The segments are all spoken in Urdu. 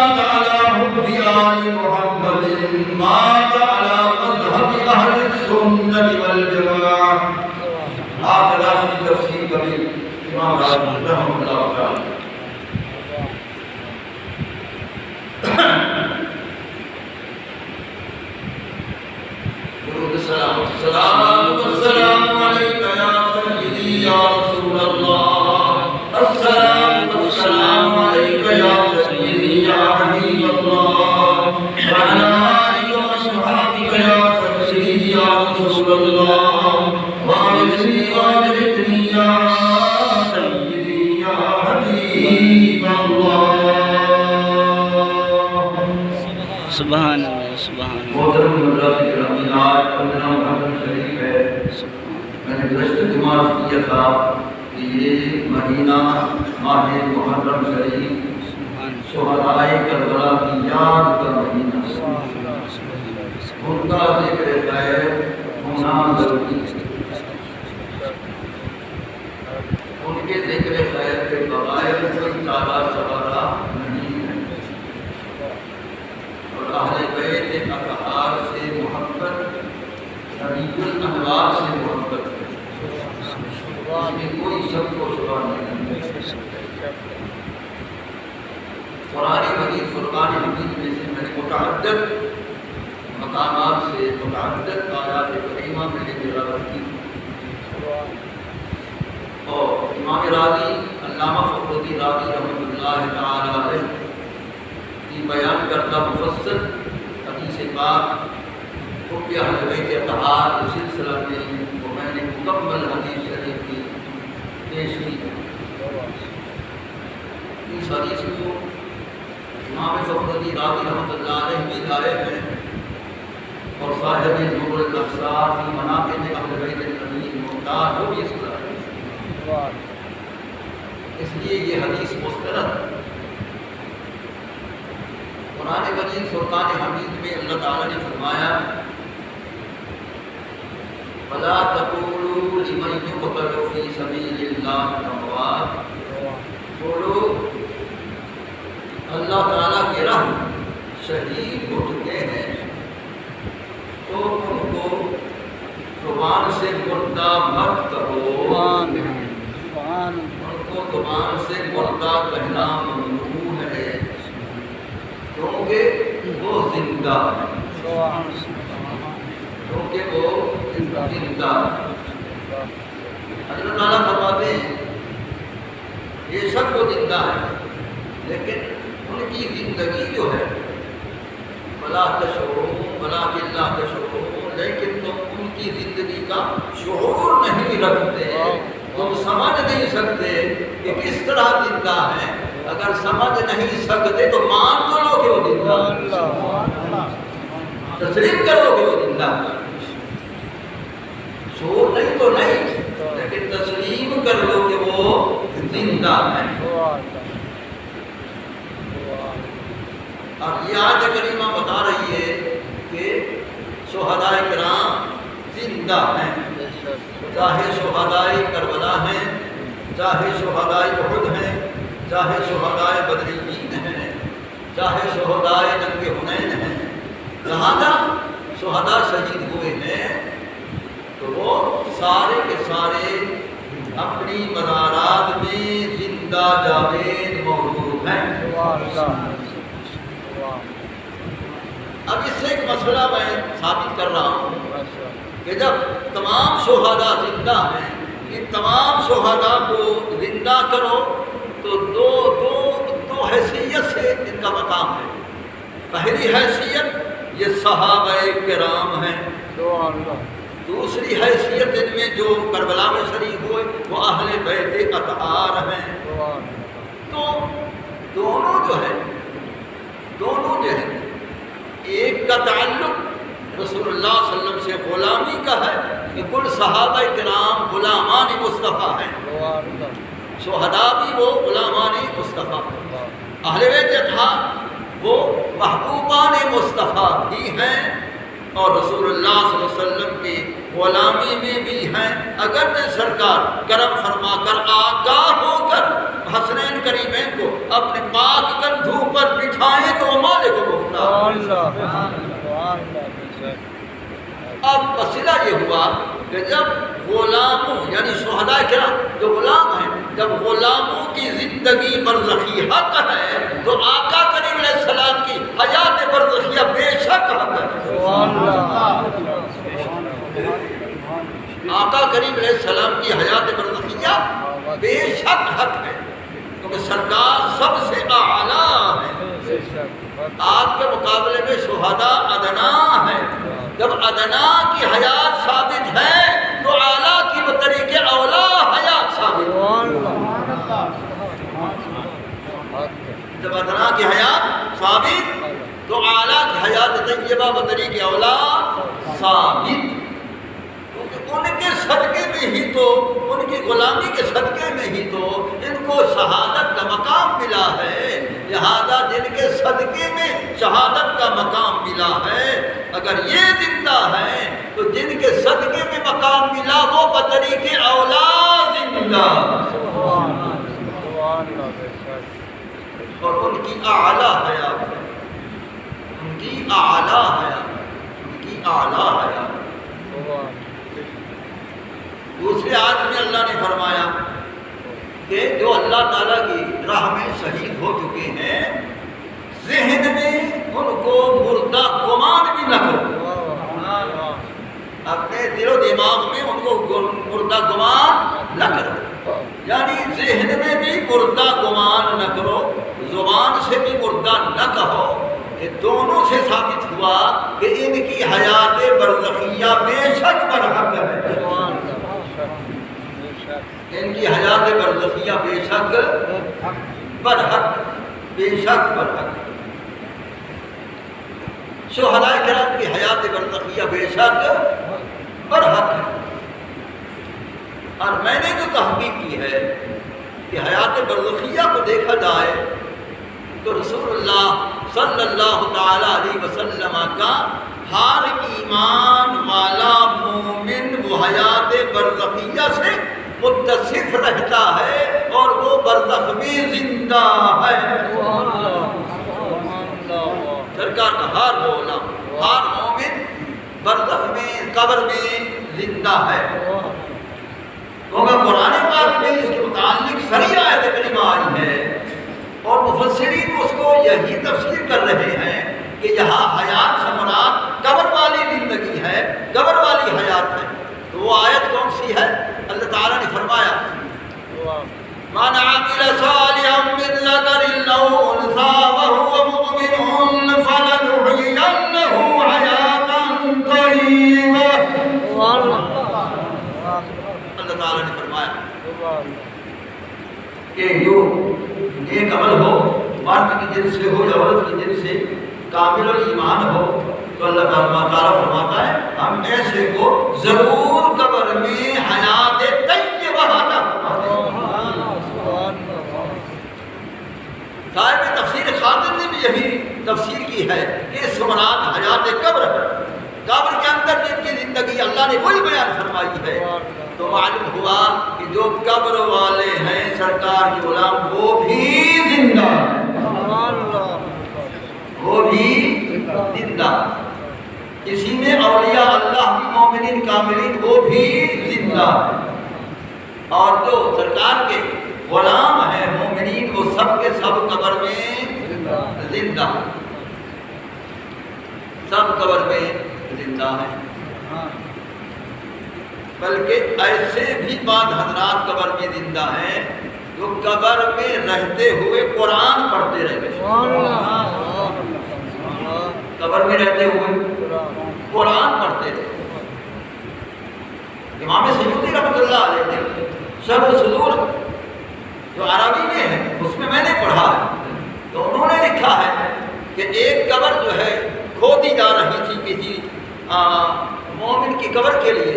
مات على حب آل محمد مات على مذهب أهل السنة والجماعة. هكذا في تفسير كبير امام غزالی رحمہ اللہ تعالی. السلام والسلام عليك يا سيدي يا رسول الله. السلام والسلام عليك يا سيدي يا حبيب الله. وعلى آلك وأصحابك يا سيدي يا رسول الله. وعلى آلك يا سيدي يا حبيب الله. سبحان اللہ سبحان اللہ. محترم حضرات گرامی، آج 15 محرم شریف ہے. میں نے گزشتہ جمعہ کیا تھا کہ یہ مہینہ ماہ محرم شریف شہدائے کربلا کی یاد کا مہینہ، ان کا ذکر خیر ہونا ضروری ہے. ان کے ذکر خیر کے بغیر کوئی چارہ چارہ نہیں ہے. اور اہل بیت اطہار سے محبت نبی الانوار سے محبت ہے، اس میں کوئی شک و شبہ نہیں ہے. قرآن مجید فرقان حمید میں سے میں نے متعدد مقامات سے متعدد آیات کریمہ میں نے تلاوت کی. اور امام راضی علامہ فخر الدین راضی رحمۃ اللہ تعالی علیہ کی بیان کرتا مفصل حدیث پاک حب اہل بیت اطہار کے سلسلہ میں وہ میں نے مکمل حدیث شریف کی پیش کی. اس حدیث کو امام فخر الدین راضی رحمۃ اللہ علیہ بھی لائے ہیں اور صاحب نور الابصار فی مناقب اہل بیت النبی المختار وہ بھی اس کو لائے. اس لیے یہ حدیث مستند. قرآن مجید فرقان حمید میں اللہ تعالیٰ نے فرمایا فَلَا تَقُولُوا لِمَنْ يُقْتَلُ فِي سَبِيلِ اللَّهِ أَمْوَاتٌ. بولو اللہ تعالیٰ کے راہ شہید ہو چکے ہیں تو ان کو زبان سے مردہ مت کہو. ان کو زبان سے مردہ کہنا ممنوع ہے کیونکہ وہ زندہ ہے. کیونکہ وہ زندہ ہے. اللہ تعالیٰ فرماتے ہیں یہ سب وہ زندہ ہے لیکن ان کی زندگی جو ہے بلا تشعرون ولکن لا تشعرون، لیکن تم ان کی زندگی کا شعور نہیں رکھتے، تم سمجھ نہیں سکتے کہ کس طرح زندہ ہے. اگر سمجھ نہیں سکتے تو مان تو لو کہ وہ زندہ ہے، تسلیم کرو کہ وہ زندہ ہے. شعور نہیں تو نہیں لیکن تسلیم کر لو کہ وہ زندہ ہے. اب یہ آیت کریمہ بتا رہی ہے کہ شہدائے کرام زندہ ہیں، چاہے شہدائے کربلا ہیں، چاہے شہدائے احد ہیں، چاہے شہدائے بدرین ہیں، چاہے شہدائے جنگ حنین ہیں. جہاں جہاں شہداء شہید ہوئے ہیں تو وہ سارے کے سارے اپنی مزارات میں زندہ جاوید موجود ہیں. اب اس سے ایک مسئلہ میں ثابت کر رہا ہوں کہ جب تمام شہداء زندہ ہیں، ان تمام شہداء کو زندہ کرو تو دو حیثیت سے ان کا مقام ہے. پہلی حیثیت یہ صحابہ کرام ہیں، دوسری حیثیت ان میں جو کربلا میں شریک ہوئے وہ اہل بیت اطہار ہیں. تو دونوں جو ہے ایک کا تعلق رسول اللہ صلی اللہ علیہ وسلم سے غلامی کا ہے کہ کل صحابہ کرام غلامان مصطفیٰ ہیں، شہداء بھی وہ غلامان مصطفیٰ، اہل بیت اطہار وہ محبوبان مصطفیٰ بھی ہیں اور رسول اللہ صلی اللہ علیہ وسلم کی غلامی میں بھی ہیں، اگرچہ سرکار کرم فرما کر آگاہ ہو کر حسنین کریمین کو اپنے پاک کندھوں پر بٹھائیں تو وہ مالک مختار۔ اب مسئلہ یہ ہوا کہ جب غلاموں یعنی شہداء کرام جو غلام ہیں، جب غلاموں کی زندگی برزخی حق ہے تو آقا کریم علیہ السلام کی حیات برزخیہ بے شک حق ہے۔ آقا کریم علیہ السلام کی حیات برزخیہ بے شک حق ہے، کیونکہ سرکار سب سے اعلیٰ ہے۔ آپ کے مقابلے میں شہداء ادنا ہے، جب ادنا کی حیات ثابت ہے تو اعلیٰ کی بطریق اولا حیات ثابت ہے۔ جب ادنا کی حیات ثابت تو اعلیٰ کی حیات طیبہ بطریق اولا ثابت، کیونکہ ان کے صدقے میں ہی تو، ان کی غلامی کے صدقے میں ہی تو ان کو شہادت کا مقام ملا ہے، لہذا جن کے صدقے میں شہادت کا مقام ملا ہے، اگر یہ زندہ ہیں تو جن کے صدقے میں مقام ملا وہ بطریق اولا زندہ، اور ان کی اعلیٰ حیات ہے، ان کی اعلیٰ حیات، ان کی اعلیٰ حیات۔ دوسرے آیت میں اللہ نے فرمایا کہ جو اللہ تعالیٰ کی راہ میں شہید ہو چکے ہیں، ذہن میں ان کو مردہ گمان بھی نہ کرو، اپنے دل و دماغ میں ان کو مردہ گمان نہ کرو، یعنی ذہن میں بھی مردہ گمان نہ کرو، زبان سے بھی مردہ نہ کہو۔ یہ دونوں سے ثابت ہوا کہ ان کی حیات برزخیہ بے شک برحق ہے، ان کی حیات برزخیہ بے شک برحق، بے شک برحق۔ شہداء کرام کی حیات برزخیہ بے شک برحق ہے۔ اور میں نے جو تحقیق کی ہے کہ حیات برزخیہ کو دیکھا جائے تو رسول اللہ صلی اللہ تعالی علیہ وسلم کا ہر ایمان والا مومن وہ حیات برزخیہ سے متصف رہتا ہے اور وہ برزخ میں زندہ ہے۔ سرکار کا ہر غلام، ہر مومن برزخ میں، قبر میں زندہ ہے، کیونکہ قرآن پاک میں اس کے متعلق صریح آیت کریمہ آئی ہے اور مفسرین اس کو یہی تفسیر کر رہے ہیں کہ یہاں حیات سے مراد قبر والی زندگی ہے، قبر والی حیات ہے۔ تو وہ آیت کون سی ہے؟ اللہ تعالیٰ نے فرمایا مَنْ عَمِلَ صَالِحًا مِّن ذَكَرٍ أَوْ أُنثَىٰ وَهُوَ مُؤْمِنٌ فَلَنُحْيِيَنَّهُ حَيَاةً طَيِّبَةً۔ اللہ تعالیٰ نے فرمایا کہ جو نیک عمل ہو، مرد کی جنس سے ہو یا عورت کی جنس سے، کامل الایمان ہو، تو اللہ تعالیٰ فرماتا ہے ہم ایسے کو ضرور قبر میں حیات طیبہ عطا فرماتے ہیں۔ صاحب تفسیر خادم نے بھی یہی تفسیر کی ہے کہ اس مراد حیات قبر ہے، قبر کے اندر جن کی زندگی اللہ نے وہی بیان فرمائی ہے۔ تو معلوم ہوا کہ جو قبر والے ہیں سرکار کے غلام وہ بھی زندہ ہیں، وہ بھی زندہ، اسی میں اولیاء اللہ کی مومنین کاملین وہ بھی زندہ ہیں، اور جو سرکار کے غلام ہیں مومنین وہ سب کے سب قبر میں زندہ، سب قبر میں زندہ ہیں۔ بلکہ ایسے بھی بعض حضرات قبر میں زندہ ہیں جو قبر میں رہتے ہوئے قرآن پڑھتے رہتے ہیں، قبر میں رہتے ہوئے قرآن پڑھتے رہتے۔ امام سیوطی رحمۃ اللہ علیہ نے شرح صدور جو عربی میں ہے اس میں نے پڑھا ہے، تو انہوں نے لکھا ہے کہ ایک قبر جو ہے کھودی جا رہی تھی کسی مومن کی قبر کے لیے،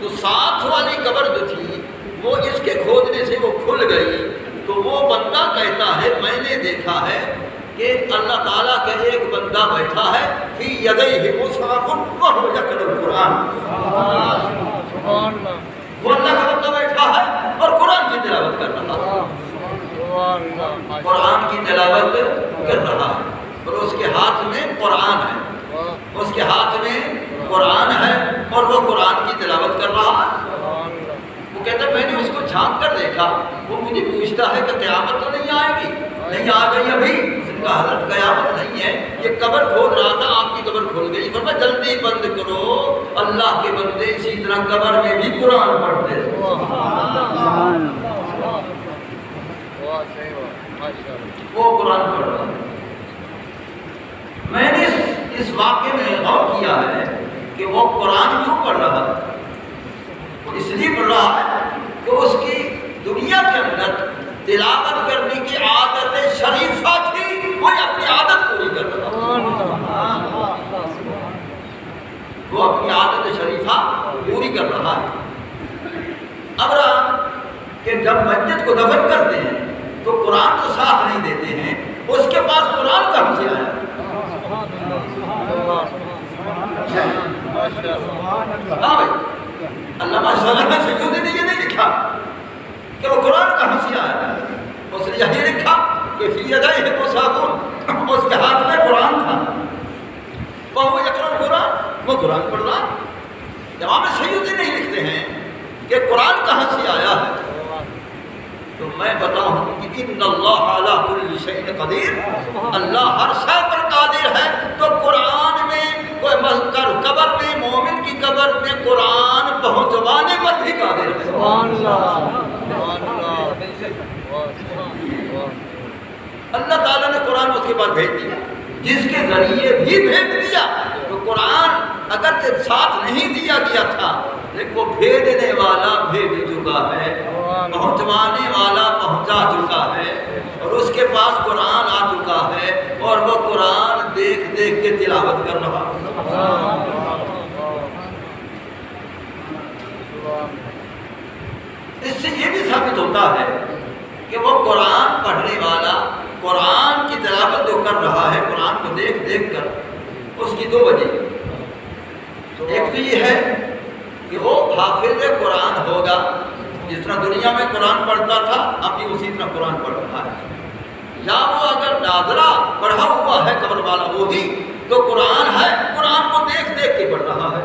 تو ساتھ والی قبر جو تھی وہ اس کے کھودنے سے وہ کھل گئی، تو وہ بندہ کہتا ہے میں نے دیکھا ہے کہ اللہ تعالیٰ کا ایک بندہ بیٹھا ہے فی یدیہ مصحف وہو یقرأ القرآن، وہ اللہ کا بندہ بیٹھا ہے اور قرآن کی تلاوت کر رہا ہے، قرآن کی تلاوت کر رہا ہے، اور اس کے ہاتھ میں قرآن ہے، اس کے ہاتھ میں قرآن ہے اور وہ قرآن کی تلاوت کر رہا ہے۔ وہ کہتا ہے میں نے اس کو جھانک کر دیکھا، وہ مجھے پوچھتا ہے کہ قیامت تو نہیں آئے گی؟ نہیں آ گئی ابھی؟ اس نے کہا حضرت قیامت نہیں ہے، یہ قبر کھود رہا تھا، آپ کی قبر کھل گئی۔ فرمایا جلدی بند کرو، اللہ کے بندے اسی طرح قبر میں بھی قرآن پڑھتے ہیں۔ وہ قرآن پڑھ رہا ہے۔ میں نے اس واقعے میں غور کیا ہے کہ وہ قرآن کیوں پڑھ رہا ہے؟ وہ اس لیے پڑھ رہا ہے کہ اس کی دنیا کے اندر تلاوت کرنے کی عادت شریفہ تھی، وہ اپنی عادت پوری کر رہا ہے، وہ اپنی عادت شریفہ پوری کر رہا ہے۔ اب رہا کہ جب میت کو دفن کرتے ہیں تو قرآن تو ساتھ نہیں دیتے ہیں، اس کے پاس قرآن کہاں سے آیا؟ ہاں بھائی، علامہ مولانا سیوطی نے یہ نہیں لکھا کہ وہ قرآن کہاں سے آیا، اس نے یہی لکھا کہ فی یدیہ مصحف، اس کے ہاتھ میں قرآن تھا، وہو یقرأ القرآن، وہ قرآن پڑھ رہا۔ امام سیوطی نہیں لکھتے ہیں کہ قرآن کہاں سے آیا ہے، تو میں بتاؤں کہ ان اللہ علی کل شیء قدیر، اللہ ہر شے پر قادر ہے، تو قرآن میں قبر میں، مومن کی قبر میں قرآن پہنچوانے پر بھی قادر ہے۔ اللہ تعالیٰ نے قرآن اس کے بعد بھیج دیا، جس کے ذریعے بھی بھیج دیا، تو قرآن اگر ساتھ نہیں دیا گیا تھا لیکن وہ بھیجنے والا بھیج چکا ہے، پہنچوانے والا پہنچا چکا ہے، اور اس کے پاس قرآن آ چکا ہے اور وہ قرآن دیکھ دیکھ کے تلاوت کر رہا ہے۔ اس سے یہ بھی ثابت ہوتا ہے کہ وہ قرآن پڑھنے والا قرآن کی تلاوت جو کر رہا ہے، قرآن کو دیکھ دیکھ کر، اس کی دو وجہ، ایک تو یہ ہے کہ وہ حافظ قرآن ہوگا، جس طرح دنیا میں قرآن پڑھتا تھا اب بھی اسی طرح قرآن پڑھ رہا ہے، یا وہ اگر ناظرہ پڑھا ہوا ہے قبر والا وہ بھی، تو قرآن ہے، قرآن کو دیکھ دیکھ کے پڑھ رہا ہے۔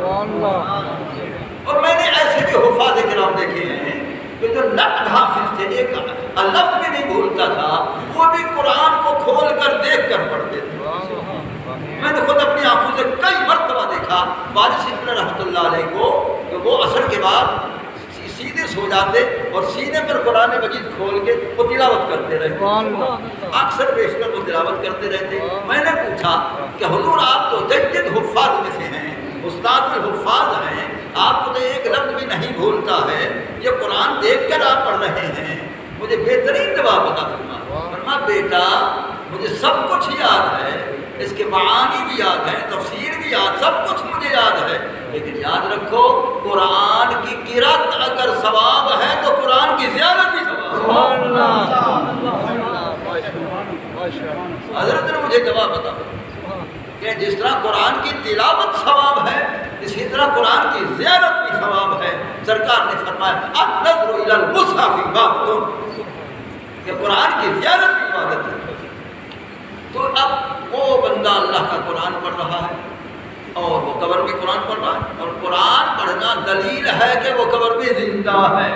اور میں نے ایسے بھی حفاظ کرام دیکھے ہیں کہ جو نقد حافظ تھے، ایک لفظ بھی نہیں بھولتا تھا، وہ بھی قرآن کو کھول کر دیکھ کر پڑھتے تھے۔ میں نے خود اپنی آنکھوں سے کئی مرتبہ دیکھا والد صاحب رحمۃ اللہ علیہ کو کہ وہ عصر کے بعد سیدھے سو جاتے اور سینے پر قرآن مجید کھول کے وہ تلاوت کرتے رہتے، اکثر بیشتر وہ تلاوت کرتے رہتے۔ میں نے پوچھا کہ حضور آپ تو جدید حفاظ میں سے ہیں، استاد الحفاظ ہیں، آپ کو تو ایک لفظ بھی نہیں بھولتا ہے، یہ قرآن دیکھ کر آپ پڑھ رہے ہیں، مجھے بہترین جواب بتا فرما بیٹا مجھے سب کچھ یاد ہے، اس کے معانی بھی یاد ہے، تفسیر بھی یاد، سب کچھ مجھے یاد ہے، لیکن یاد رکھو قرآن کی قرأت اگر ثواب ہے تو قرآن کی زیارت بھی ثواب ہے۔ حضرت نے مجھے جواب بتا کہ جس طرح قرآن کی تلاوت ثواب ہے، اسی طرح قرآن کی زیارت بھی ثواب ہے۔ سرکار نے فرمایا النظر الی المصحف عبادۃ، کہ قرآن کی زیارت بھی عبادت ہے۔ تو اب وہ بندہ اللہ کا قرآن پڑھ رہا ہے اور وہ قبر میں قرآن پڑھ رہا ہے، اور قرآن پڑھنا دلیل ہے کہ وہ قبر میں زندہ ہے۔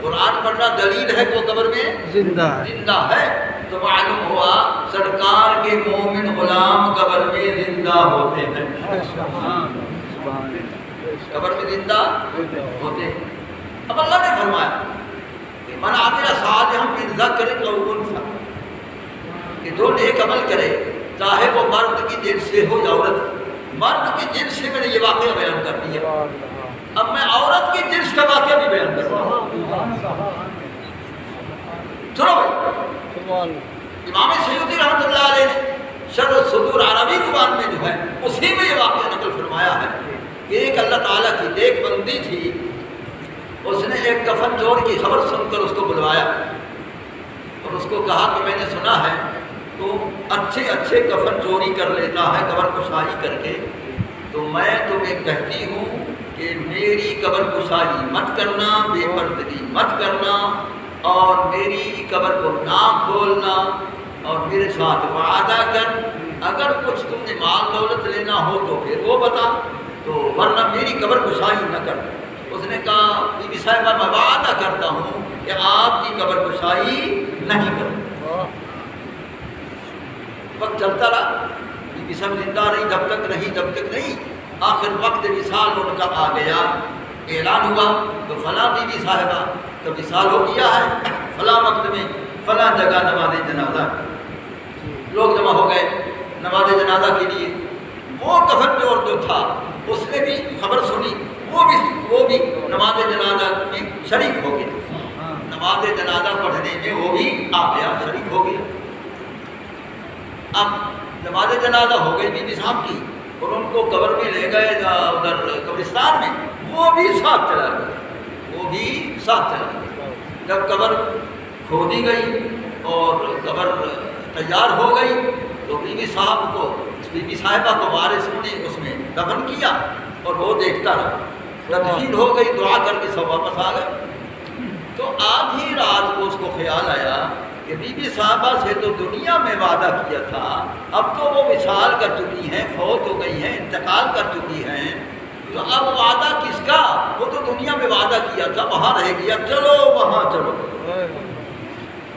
قرآن پڑھنا دلیل ہے کہ وہ قبر میں زندہ ہے۔ تو معلوم ہوا سرکار کے مومن غلام قبر میں زندہ ہوتے ہیں، قبر میں زندہ ہوتے ہیں۔ اب اللہ نے فرمایا کہ من عمل صالحا من ذکر او انثی، کہ جو نیک عمل کرے چاہے وہ مرد کی جنس سے ہو یا عورت، مرد کی جنس سے میں نے یہ واقعہ بیان کر دیا، اب میں عورت کی جنس کا واقعہ بھی بیان کر رہا ہوں۔ سنو بھائی، امام سیوطی رحمۃ اللہ علیہ نے شرح الصدور عربی زبان میں جو ہے اسی میں یہ واقعہ نقل فرمایا ہے کہ ایک اللہ تعالیٰ کی ایک بندی تھی، اس نے ایک کفن چور کی خبر سن کر اس کو بلوایا اور اس کو کہا کہ میں نے سنا ہے تو اچھے اچھے کفن چوری کر لیتا ہے قبر کشائی کر کے، تو میں تمہیں کہتی ہوں کہ میری قبر کشائی مت کرنا، بے پردگی مت کرنا، اور میری قبر کو نہ کھولنا، اور میرے ساتھ وعدہ کر، اگر کچھ تم نے مال دولت لینا ہو تو پھر وہ بتا، تو ورنہ میری قبر کشائی نہ کر۔ اس نے کہا بی بی صاحبہ میں وعدہ کرتا ہوں کہ آپ کی قبر کشائی نہیں کروں۔ وقت چلتا رہا، بی بی صاحب زندہ رہی، جب تک نہیں، آخر وقت وصال ان کا آ گیا، اعلان ہوا تو فلاں بی بی صاحبہ تو وصال ہو گیا ہے، فلاں وقت میں فلاں جگہ نماز جنازہ، لوگ جمع ہو گئے نماز جنازہ کے لیے۔ وہ کفن چور جو تھا اس نے بھی خبر سنی، وہ بھی نماز جنازہ میں شریک ہو گیا، نماز جنازہ پڑھنے میں وہ بھی آ گیا، شریک ہو گیا۔ اب نماز جنازہ ہو گئی بی بی صاحب کی، اور ان کو قبر میں لے گئے ادھر قبرستان میں، وہ بھی ساتھ چلا گیا۔ جب قبر کھودی گئی اور قبر تیار ہو گئی تو بی بی صاحبہ کو وارث نے اس میں دفن کیا، اور وہ دیکھتا رہا۔ تدفین ہو گئی، دعا کر کے سب واپس آ گئے۔ تو آدھی رات کو اس کو خیال آیا کہ بی بی صاحبہ سے تو دنیا میں وعدہ کیا تھا، اب تو وہ وصال کر چکی ہیں، فوت ہو گئی ہیں، انتقال کر چکی ہیں، تو اب وعدہ کس کا؟ وہ تو دنیا میں وعدہ کیا تھا، وہاں رہ گیا، چلو وہاں چلو۔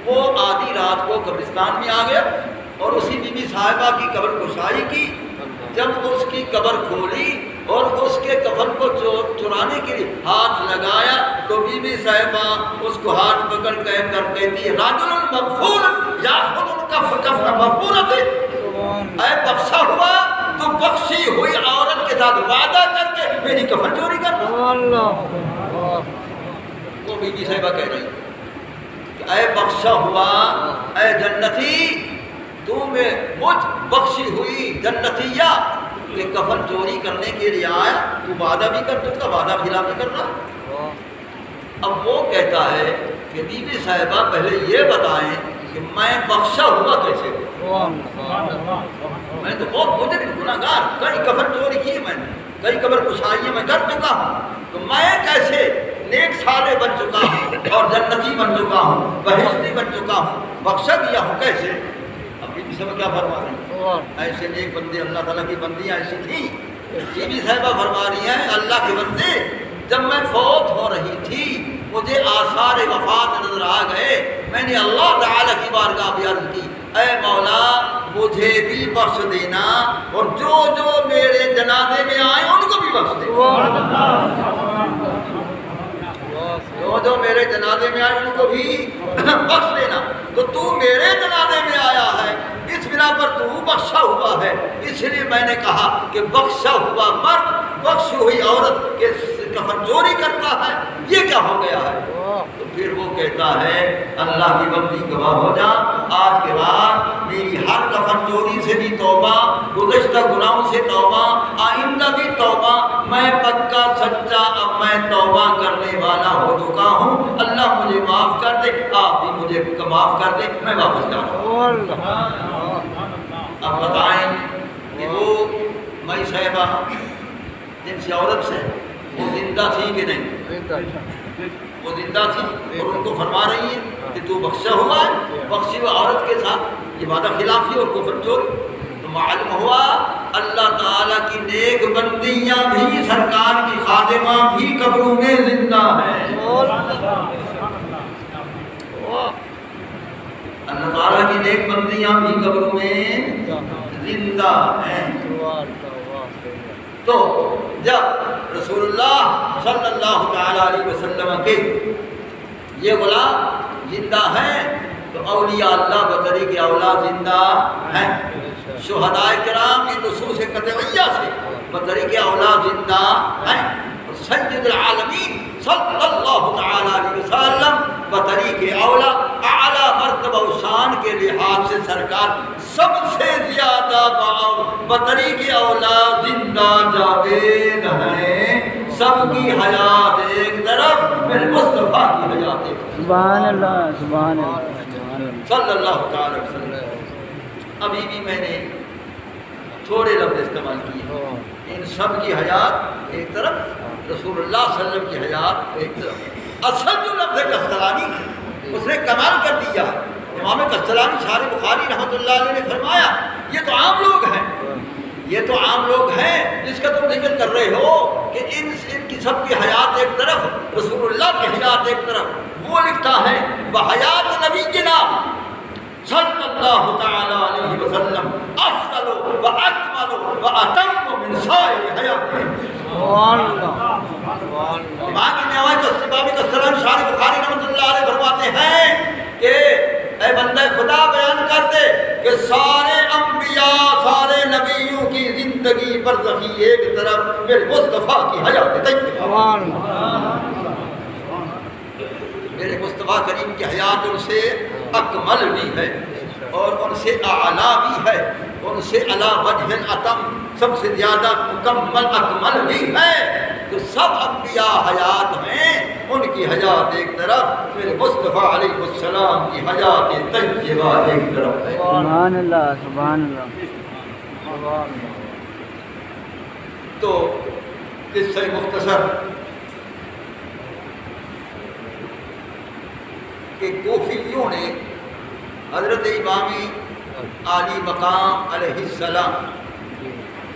وہ آدھی رات کو قبرستان میں آ گیا اور اسی بی بی صاحبہ کی قبر کشائی کی۔ جب اس کی قبر کھولی اور اس کے کفن کو چرانے کے لیے ہاتھ لگایا تو بی بی صاحبہ اس کو ہاتھ پکڑ کر کہتی ہے راجل مغفور یاخذ کفن مغفورۃ، اے بخشا ہوا تو بخشی ہوئی عورت کے ساتھ وعدہ کر کے میری کفن چوری کر رہا۔ وہ بی بی صاحبہ کہہ رہی کہ اے بخشا ہوا، اے جنتی، تو میں مجھ بخشی ہوئی جنتیہ کہ کفن چوری کرنے کے لیے آیا، تو وعدہ بھی کر چکا، وعدہ خلاف بھی کر رہا۔ اب وہ کہتا ہے کہ بی بی صاحبہ پہلے یہ بتائیں کہ میں بخشا ہوا کیسے ہوں؟ میں تو بہت مجرم گناہگار، کئی کفن چوری کی میں نے، کئی قبر کشائیاں میں کر چکا ہوں، تو میں کیسے نیک صالح بن چکا ہوں اور جنتی بن چکا ہوں، بہشتی بن چکا ہوں، بخشا گیا ہوں کیسے؟ اب بی بی صاحبہ کیا فرما رہی ہیں؟ ایسے نیک بندے، اللہ تعالیٰ کی بندیاں ایسی تھیں۔ بی بی صاحبہ فرما رہی ہیں اللہ کے بندے، جب میں فوت ہو رہی تھی مجھے آثار وفات نظر آ گئے، میں نے اللہ تعالیٰ کی بارگاہ میں عرض کی اے مولا مجھے بھی بخش دینا، اور جو جو میرے جنازے میں آئے ان کو بھی بخش دے، جو میرے جنازے میں آئے ان کو بھی بخش دینا۔ تو میرے جنازے میں آیا ہے، اس بنا پر تو بخشا ہوا ہے، اس لیے میں نے کہا کہ بخشا ہوا مرد بخشی ہوئی عورت کے کفن چوری کرتا ہے، یہ کیا ہو گیا ہے؟ تو پھر وہ کہتا ہے اللہ کی بندی گواہ ہو جا، آج کے بعد میری ہر کفن چوری سے بھی توبہ، گزشتہ گناہوں سے توبہ، آئندہ بھی توبہ، میں پکا سچا اب میں توبہ کرنے والا ہو چکا ہوں، اللہ مجھے معاف کر دے، آپ بھی مجھے معاف کر دے، میں واپس جا رہا ہوں۔ اب بتائیں کہ وہ مئی صاحبہ جن سے عورت سے وہ زندہ تھی کہ نہیں؟ وہ زندہ تھی، اور ان کو فرما رہی ہے کہ تو بخشا ہوا ہے، بخشی ہوئی عورت کے ساتھ یہ وعدہ خلافی اور کفر چوری۔ تو معلوم ہوا اللہ تعالیٰ کی نیک بندیاں بھی، سرکار کی خادمہ بھی قبروں میں زندہ ہیں۔ اللہ تعالیٰ کی نیک بندیاں بھی قبروں میں زندہ ہیں۔ تو جب رسول اللہ صلی اللہ تعالیٰ علیہ وسلم کے یہ غلام زندہ ہیں تو اولیاء اللہ بطریق اولا زندہ ہیں، شہداء کرام کی نصوص قطعیہ سے بطریق اولا زندہ ہیں، سید العالمین صلی اللہ تعالیٰ علیہ وسلم بطریق اولا اعلیٰ مرتبہ و شان کے لحاظ سے سرکار سب سے زیادہ بطریق اولا زندہ جاوید ہیں، سب کی حیات ایک طرف، میرے مصطفیٰ کی حیات ایک طرف، سبحان اللہ، سبحان اللہ، صلی اللہ تعالیٰ علیہ وسلم۔ ابھی بھی میں نے تھوڑے لفظ استعمال کیے. ان سب کی حیات ایک طرف، رسول اللہ صلی اللہ علیہ وسلم کی حیات ایک طرف. اصل جو لفظ قسطلانی ہے اس نے کمال کر دیا. امام قسطلانی شارح بخاری رحمۃ اللہ علیہ نے فرمایا یہ تو عام لوگ ہیں، یہ تو عام لوگ ہیں جس کا تم ذکر کر رہے ہو کہ ان کی سب کی حیات ایک طرف، رسول اللہ کی حیات ایک طرف. وہ لکھتا ہے وحیات نبی جناب صلی اللہ تعالی علیہ وسلم افضل و اکمل و اتم من سائر حیاتہ. امام قسطلانی شارح بخاری رحمۃ اللہ علیہ فرماتے ہیں کہ اے بندہ خدا بیان کر دے کہ سارے انبیاء، سارے نبیوں کی زندگی برزخی ایک طرف، میرے مصطفیٰ کی حیات طیبہ، میرے مصطفیٰ کریم کی حیات ان سے اکمل بھی ہے اور ان سے اعلیٰ بھی ہے، ان سے علی وجہ الاتم سب سے زیادہ مکمل اکمل بھی ہے. تو سب انبیاء حیات ہیں، ان کی حیات ایک طرف، میرے مصطفیٰ علیہ السلام کی حیات طیبہ ایک طرف ہے. سبحان اللہ سبحان اللہ. تو قصہ مختصر کہ کوفیوں نے حضرت امام عالی مقام علیہ السلام،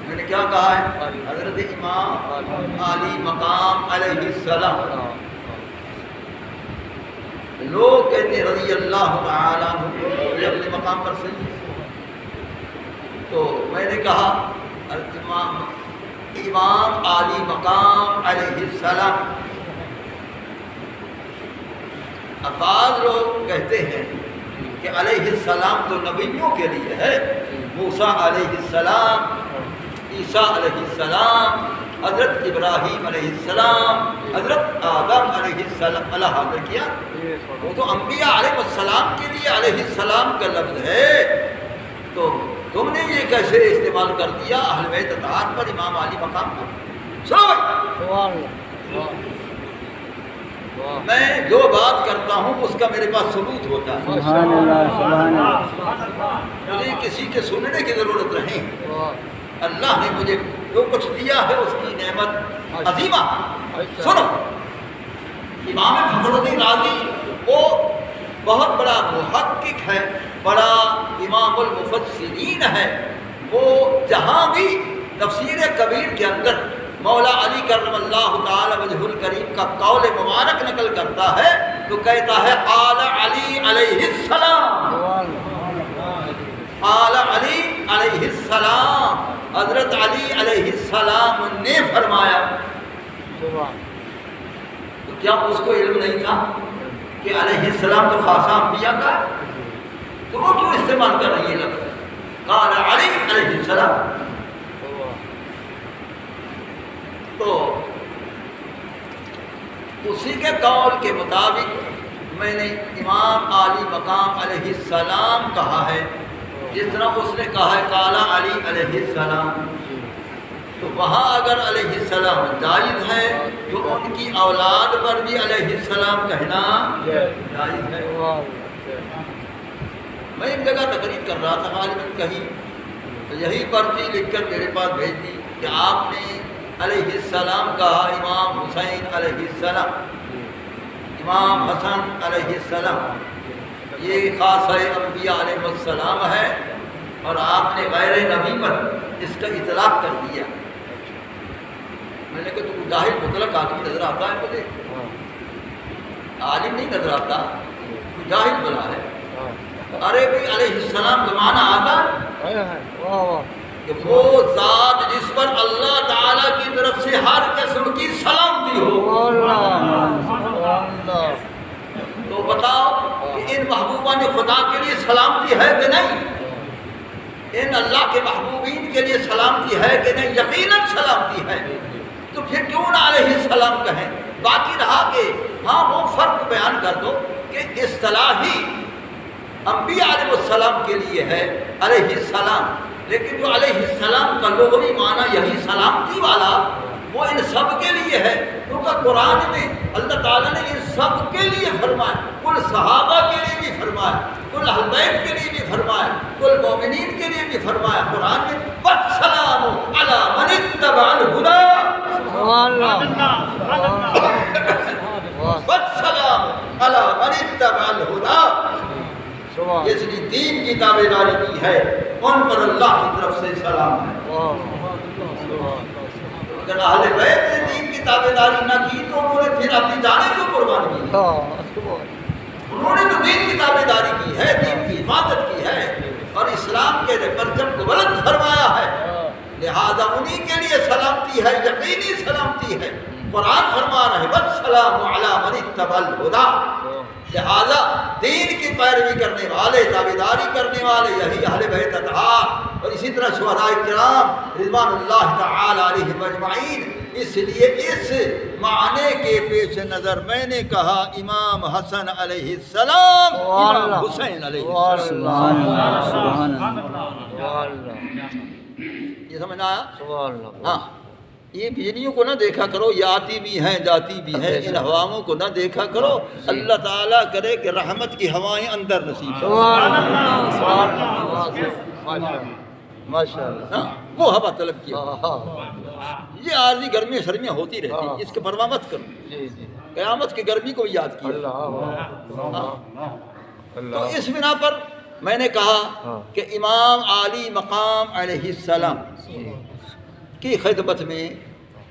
میں نے کیا کہا ہے؟ حضرت امام عالی مقام علیہ السلام. لوگ کہتے ہیں رضی اللہ تعالیٰ عنہ اپنے مقام پر صحیح. تو میں نے کہا امام عالی مقام علیہ السلام. اب بعض لوگ کہتے ہیں کہ علیہ السلام تو نبیوں کے لیے ہے، موسیٰ علیہ السلام، عیسیٰ علیہ السلام، حضرت ابراہیم علیہ السلام، حضرت آدم علیہ السلام. اللہ حاضر کیا وہ تو انبیاء علیہ السلام کے لیے علیہ السلام کا لفظ ہے. تو تم نے یہ کیسے استعمال کر دیا اہل بیت اطہار پر، امام علی مقام پر؟ سنو میں جو بات کرتا ہوں اس کا میرے پاس ثبوت ہوتا ہے. سبحان اللہ سبحان اللہ. مجھے کسی کے سننے کی ضرورت نہیں. اللہ نے مجھے جو کچھ دیا ہے اس کی نعمت عظیمہ. سنو، امام فخر الدین رازی وہ بہت بڑا محقق ہے، بڑا امام المفسرین ہے. وہ جہاں بھی تفسیر کبیر کے اندر مولا علی کرم اللہ تعالی وجہ الکریم کا قول مبارک نقل کرتا ہے تو کہتا ہے قال علی علیہ السلام، قال علی علیہ السلام، حضرت علی علیہ السلام نے فرمایا. تو کیا اس کو علم نہیں تھا کہ علیہ السلام تو خاصا انبیاء کا؟ تو وہ کیوں استعمال کر رہی ہے لفظ قال علی علیہ السلام؟ تو اسی کے قول کے مطابق میں نے امام علی مقام علیہ السلام کہا ہے، جس طرح اس نے کہا ہے قال علی علیہ السلام. تو وہاں اگر علیہ السلام جائز ہے تو ان کی اولاد پر بھی علیہ السلام کہنا جائز ہے. میں ایک جگہ تقریر کر رہا تھا غالباً کہیں، تو یہی پرچی لکھ کر میرے پاس بھیج دی کہ آپ نے علیہ السلام کہا امام حسین علیہ السلام، امام حسن علیہ السلام، یہ خاص انبیاء علیہ السلام ہے اور آپ نے غیر نبی پر اس کا اطلاق کر دیا. میں نے کہا تو جاہل مطلق آدمی نظر آتا ہے مجھے، عالم نہیں نظر آتا، جاہل بلا ہے. ارے بھائی علیہ السلام کا معنی آتا کہ وہ ذات جس پر اللہ تعالیٰ کی طرف سے ہر قسم کی سلامتی ہو. تو بتاؤ کہ ان محبوبہ نے خدا کے لیے سلامتی ہے کہ نہیں؟ ان اللہ کے محبوبین کے لیے سلامتی ہے کہ نہیں؟ یقیناً سلامتی ہے. تو پھر کیوں نہ علیہ السلام کہیں؟ باقی رہا کہ ہاں وہ فرق بیان کر دو کہ اصطلاحی انبیاء علیہ السلام کے لیے ہے علیہ السلام، لیکن جو علیہ السلام کا لغوی معنی یہی سلامتی والا وہ ان سب کے لیے ہے. کیونکہ قرآن میں اللہ تعالیٰ نے ان سب کے لیے فرمایا، کل صحابہ کے لیے بھی فرمایا. کل اہل بیت کے لیے بھی فرمایا، کل مومنین کے لیے بھی فرمایا قرآن میں والسلام علی من اتبع الہدی، سبحان اللہ والسلام علی من اتبع الہدی۔ جس نے دین کی تابعداری کی ہے ان پر اللہ کی طرف سے سلام ہے۔ اگر اہل بیت نے دین کی تابعداری نہ کی تو انہوں نے پھر اپنی جانیں کیوں قربان کی؟ انہوں نے تو دین کی تابعداری کی ہے، دین کی حفاظت کی ہے اور اسلام کے پرچم کو بلند فرمایا ہے، لہذا انہی کے لیے سلامتی ہے، یقینی سلامتی ہے۔ قرآن فرما رہا ہے والسلام علی من اتبع الہدی، لہذا دین کی پیروی کرنے والے، تابعداری کرنے والے یہی اہل بیت اطہار اور اسی طرح شہداء کرام رضوان اللہ تعالی علیہم اجمعین۔ اس لیے اس معنی کے پیش نظر میں نے کہا امام حسن علیہ السلام، امام حسین علیہ السلام۔ سبحان اللہ سبحان اللہ یہ سمجھ آیا؟ سبحان اللہ۔ ہاں، یہ بجلیوں کو نہ دیکھا کرو، یہ آتی بھی ہیں جاتی بھی ہیں، ان ہواؤں کو نہ دیکھا کرو۔ اللہ تعالیٰ کرے کہ رحمت کی ہوائیں اندر نصیب ہوں۔ سبحان اللہ سبحان اللہ ماشاء اللہ۔ ہاں، وہ ہوا طلب کیا۔ یہ عارضی گرمیاں سرمیاں ہوتی رہتی ہیں، اس کے پرواہ مت کرو، جی جی قیامت کی گرمی کو یاد کیا۔ تو اس بنا پر میں نے کہا کہ امام عالی مقام علیہ السلام کی خدمت میں،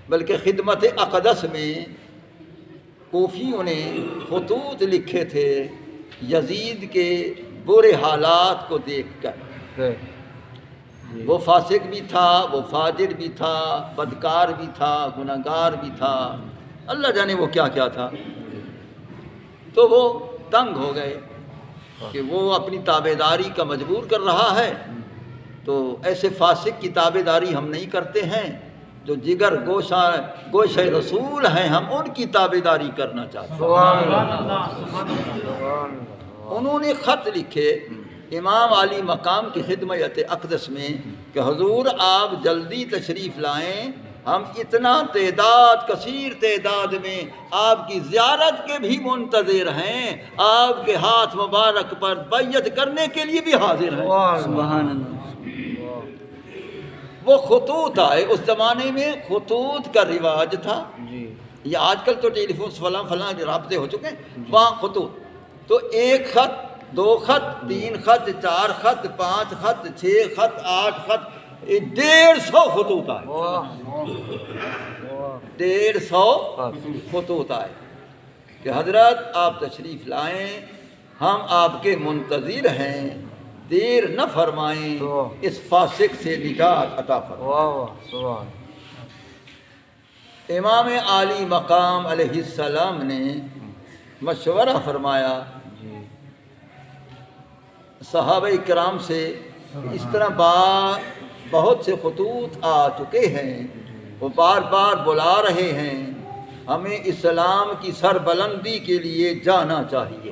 بلکہ خدمت اقدس میں کوفیوں نے خطوط لکھے تھے یزید کے برے حالات کو دیکھ کر۔ وہ فاسق بھی تھا، وہ فاجر بھی تھا، بدکار بھی تھا، گناہگار بھی تھا، اللہ جانے وہ کیا کیا تھا۔ تو وہ تنگ ہو گئے کہ وہ اپنی تابعداری کا مجبور کر رہا ہے، تو ایسے فاسق کی تابعداری ہم نہیں کرتے ہیں، جو جگر گوشہ رسول ہیں ہم ان کی تابعداری کرنا چاہتے ہیں۔ انہوں نے خط لکھے امام علی مقام کی خدمت اقدس میں کہ حضور آپ جلدی تشریف لائیں، ہم اتنا کثیر تعداد میں آپ کی زیارت کے بھی منتظر ہیں، آپ کے ہاتھ مبارک پر بیعت کرنے کے لیے بھی حاضر ہیں۔ سبحان اللہ۔ وہ خطوط آئے، اس زمانے میں خطوط کا رواج تھا، یہ آج کل تو ٹیلی فون فلاں رابطے ہو چکے ہیں، وہاں خطوط تو 1 خط 2 خط 3 خط 4 خط 5 خط 6 خط 8 خط 150 خطوط آئے، 150 خطوط آئے کہ حضرت آپ تشریف لائیں، ہم آپ کے منتظر ہیں، دیر نہ فرمائیں، اس فاسق سے نجات عطا فرمائیں۔ امام عالی مقام علیہ السلام نے مشورہ فرمایا صحابہ کرام سے، اس طرح بہت سے خطوط آ چکے ہیں، وہ بار بار بلا رہے ہیں، ہمیں اسلام کی سربلندی کے لیے جانا چاہیے،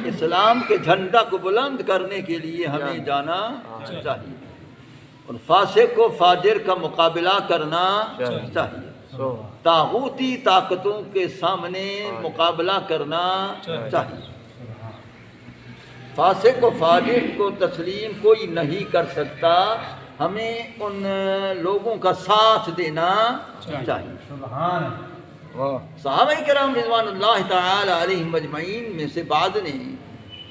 اسلام کے جھنڈا کو بلند کرنے کے لیے ہمیں جانا چاہیے، اور فاسق و فاجر کا مقابلہ کرنا چاہیے، طاغوتی طاقتوں کے سامنے مقابلہ کرنا چاہیے۔ فاسق و فاجر کو تسلیم کوئی نہیں کر سکتا، ہمیں ان لوگوں کا ساتھ دینا چاہیے۔ صحابہ کرام رضوان اللہ تعالی علیہم اجمعین میں سے بعض نے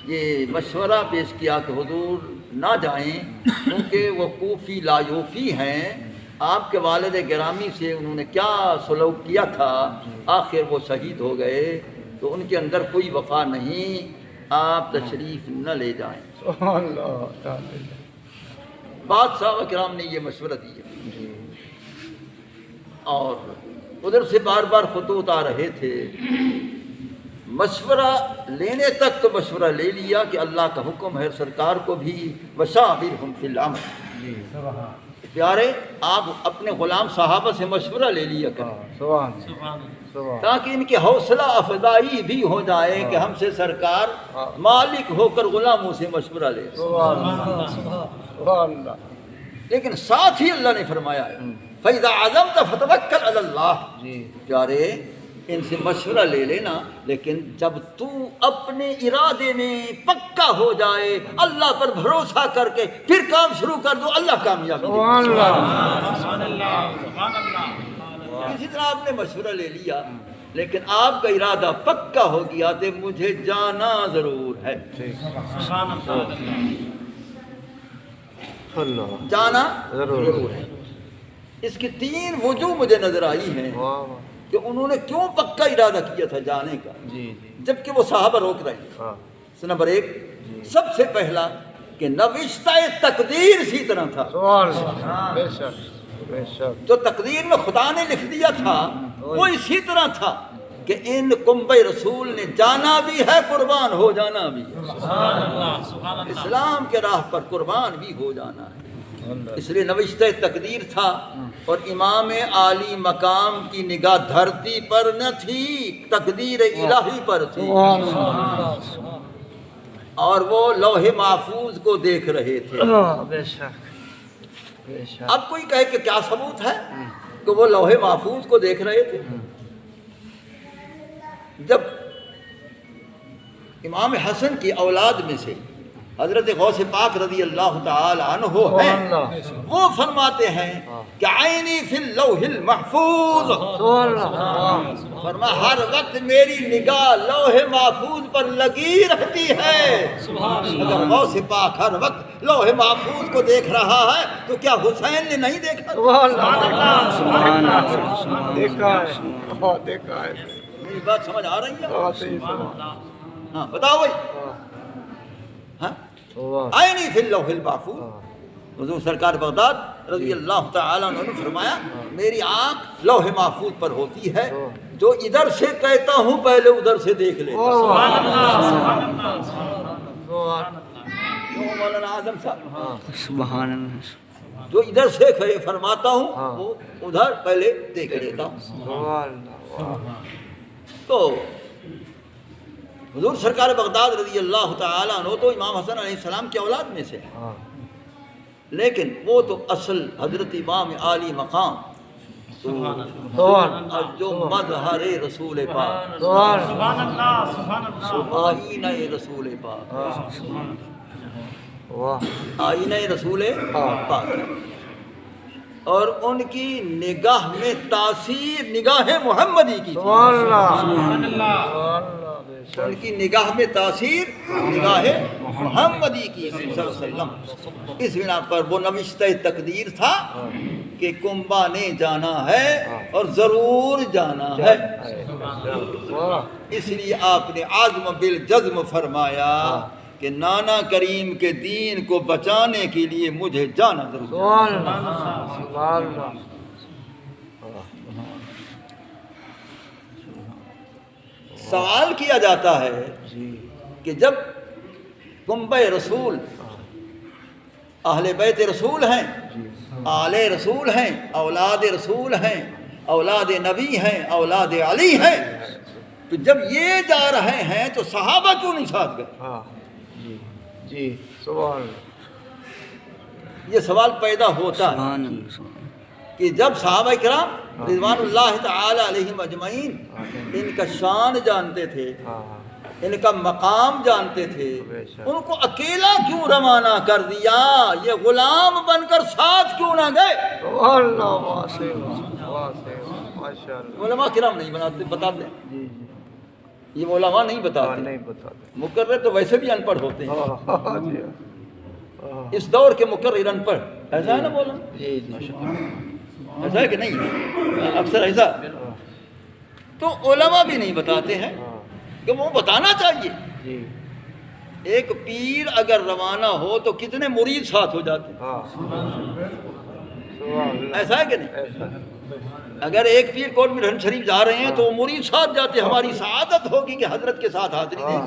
یہ مشورہ پیش کیا کہ حضور نہ جائیں، کیونکہ وہ کوفی لایوفی ہیں، آپ کے والد گرامی سے انہوں نے کیا سلوک کیا تھا، آخر وہ شہید ہو گئے، تو ان کے اندر کوئی وفا نہیں، آپ تشریف نہ لے جائیں۔ بعد صحابہ کرام نے یہ مشورہ دیا، اور ادھر سے بار بار خطوط آ رہے تھے، مشورہ لینے تک تو مشورہ لے لیا کہ اللہ کا حکم ہے، سرکار کو بھی وشاورہم فی الامر، پیارے آپ اپنے غلام صحابہ سے مشورہ لے لیا کریں تاکہ ان کی حوصلہ افزائی بھی ہو جائے کہ ہم سے سرکار مالک ہو کر غلاموں سے مشورہ لے۔ لیکن ساتھ ہی اللہ نے فرمایا ہے فَإِذَا عَزَمْتَ فَتَوَكَّلْ عَلَى اللَّهِ، پیارے ان سے مشورہ لے لینا، لیکن جب تو اپنے ارادے میں پکا ہو جائے، اللہ پر بھروسہ کر کے پھر کام شروع کر دو، اللہ کامیابی دے گا۔ اسی طرح آپ نے مشورہ لے لیا لیکن آپ کا ارادہ پکا ہو گیا تو مجھے جانا ضرور ہے، جانا ضرور ہے۔ اس کی 3 وجوہ مجھے نظر آئی ہیں کہ انہوں نے کیوں پکا ارادہ کیا تھا جانے کا، جبکہ وہ صحابہ روک رہے ہیں۔ نمبر 1، سب سے پہلا کہ نوشتہ تقدیر اسی طرح تھا، جو تقدیر میں خدا نے لکھ دیا تھا وہ اسی طرح تھا کہ ان کنبہ رسول نے جانا بھی ہے، قربان ہو جانا بھی ہے، اسلام کے راہ پر قربان بھی ہو جانا ہے۔ اس لیے نوشتہ تقدیر تھا، اور امام عالی مقام کی نگاہ دھرتی پر نہ تھی، تقدیر الہی پر تھی، اور وہ لوح محفوظ کو دیکھ رہے تھے۔ اب کوئی کہے کہ کیا ثبوت ہے کہ وہ لوح محفوظ کو دیکھ رہے تھے؟ جب امام حسن کی اولاد میں سے حضرت غوث پاک رضی اللہ تعالی عنہ ہیں، وہ فرماتے ہیں کہ عینی فی اللوح المحفوظ، فرما ہر وقت میری نگاہ لوح محفوظ پر لگی رہتی ہے۔ اگر غوث پاک ہر وقت لوح محفوظ کو دیکھ رہا ہے تو کیا حسین نے نہیں دیکھا؟ میری بات سمجھ آ رہی ہے؟ ہاں بتاؤ بھائی، عینی فی اللوح المحفوظ۔ حضور سرکار بغداد رضی اللہ تعالیٰ عنہ نے فرمایا میری آنکھ لوح محفوظ پر ہوتی ہے، جو ادھر سے کہتا ہوں پہلے ادھر سے دیکھ لیتا ہوں۔ مولانا اعظم صاحب سبحان اللہ، جو ادھر سے فرماتا ہوں وہ ادھر پہلے دیکھ لیتا ہوں۔ تو حضور سرکار بغداد رضی اللہ تعالیٰ عنہ تو امام حسن علیہ السلام کی اولاد میں سے، لیکن وہ تو اصل حضرت امام عالی مقام جو مظہر رسول پاک، آئینہ رسول پاک، آئینہ رسول پاک، اور ان کی نگاہ میں تاثیر نگاہ محمدی کی تھی، ان کی نگاہ میں تاثیر نگاہ محمدی کی صلی اللہ علیہ وسلم۔ اس بنا پر وہ نوشتہ تقدیر تھا کہ کنبہ نے جانا ہے اور ضرور جانا ہے، اس لیے آپ نے عزم بالجزم فرمایا کہ نانا کریم کے دین کو بچانے کے لیے مجھے جانا ضرور ہے۔ سوال کیا جاتا ہے کہ جب کنبہ رسول اہل بیت رسول ہیں، آل رسول ہیں، اولاد رسول ہیں، اولاد نبی ہیں، اولاد علی ہیں، تو جب یہ جا رہے ہیں تو صحابہ کیوں نہیں ساتھ گئے؟ یہ سوال پیدا ہوتا ہے کہ جب صحابہ کرام رضوان اللہ تعالی علیہم اجمعین ان کا شان جانتے تھے، ان کا مقام جانتے تھے، ان کو اکیلا کیوں روانہ کر دیا؟ یہ غلام بن کر ساتھ کیوں نہ گئے؟ علماء کرام نہیں بتاتے، یہ علماء نہیں بتاتے، مقرر تو ویسے بھی ان پڑھ ہوتے ہیں، اس دور کے مقرر ان پڑھ، ایسا ہے نا بولا؟ ایسا ہے کہ نہیں؟ اکثر ایسا تو علماء بھی نہیں بتاتے ہیں کہ وہ بتانا چاہیے۔ ایک پیر اگر روانہ ہو تو کتنے مرید ساتھ ہو جاتے ہیں، ایسا ہے کہ نہیں؟ اگر ایک پیر کوٹ میں رہن شریف جا رہے ہیں تو وہ مرید ساتھ جاتے ہیں، ہماری سعادت ہوگی کہ حضرت کے ساتھ حاضری دیں۔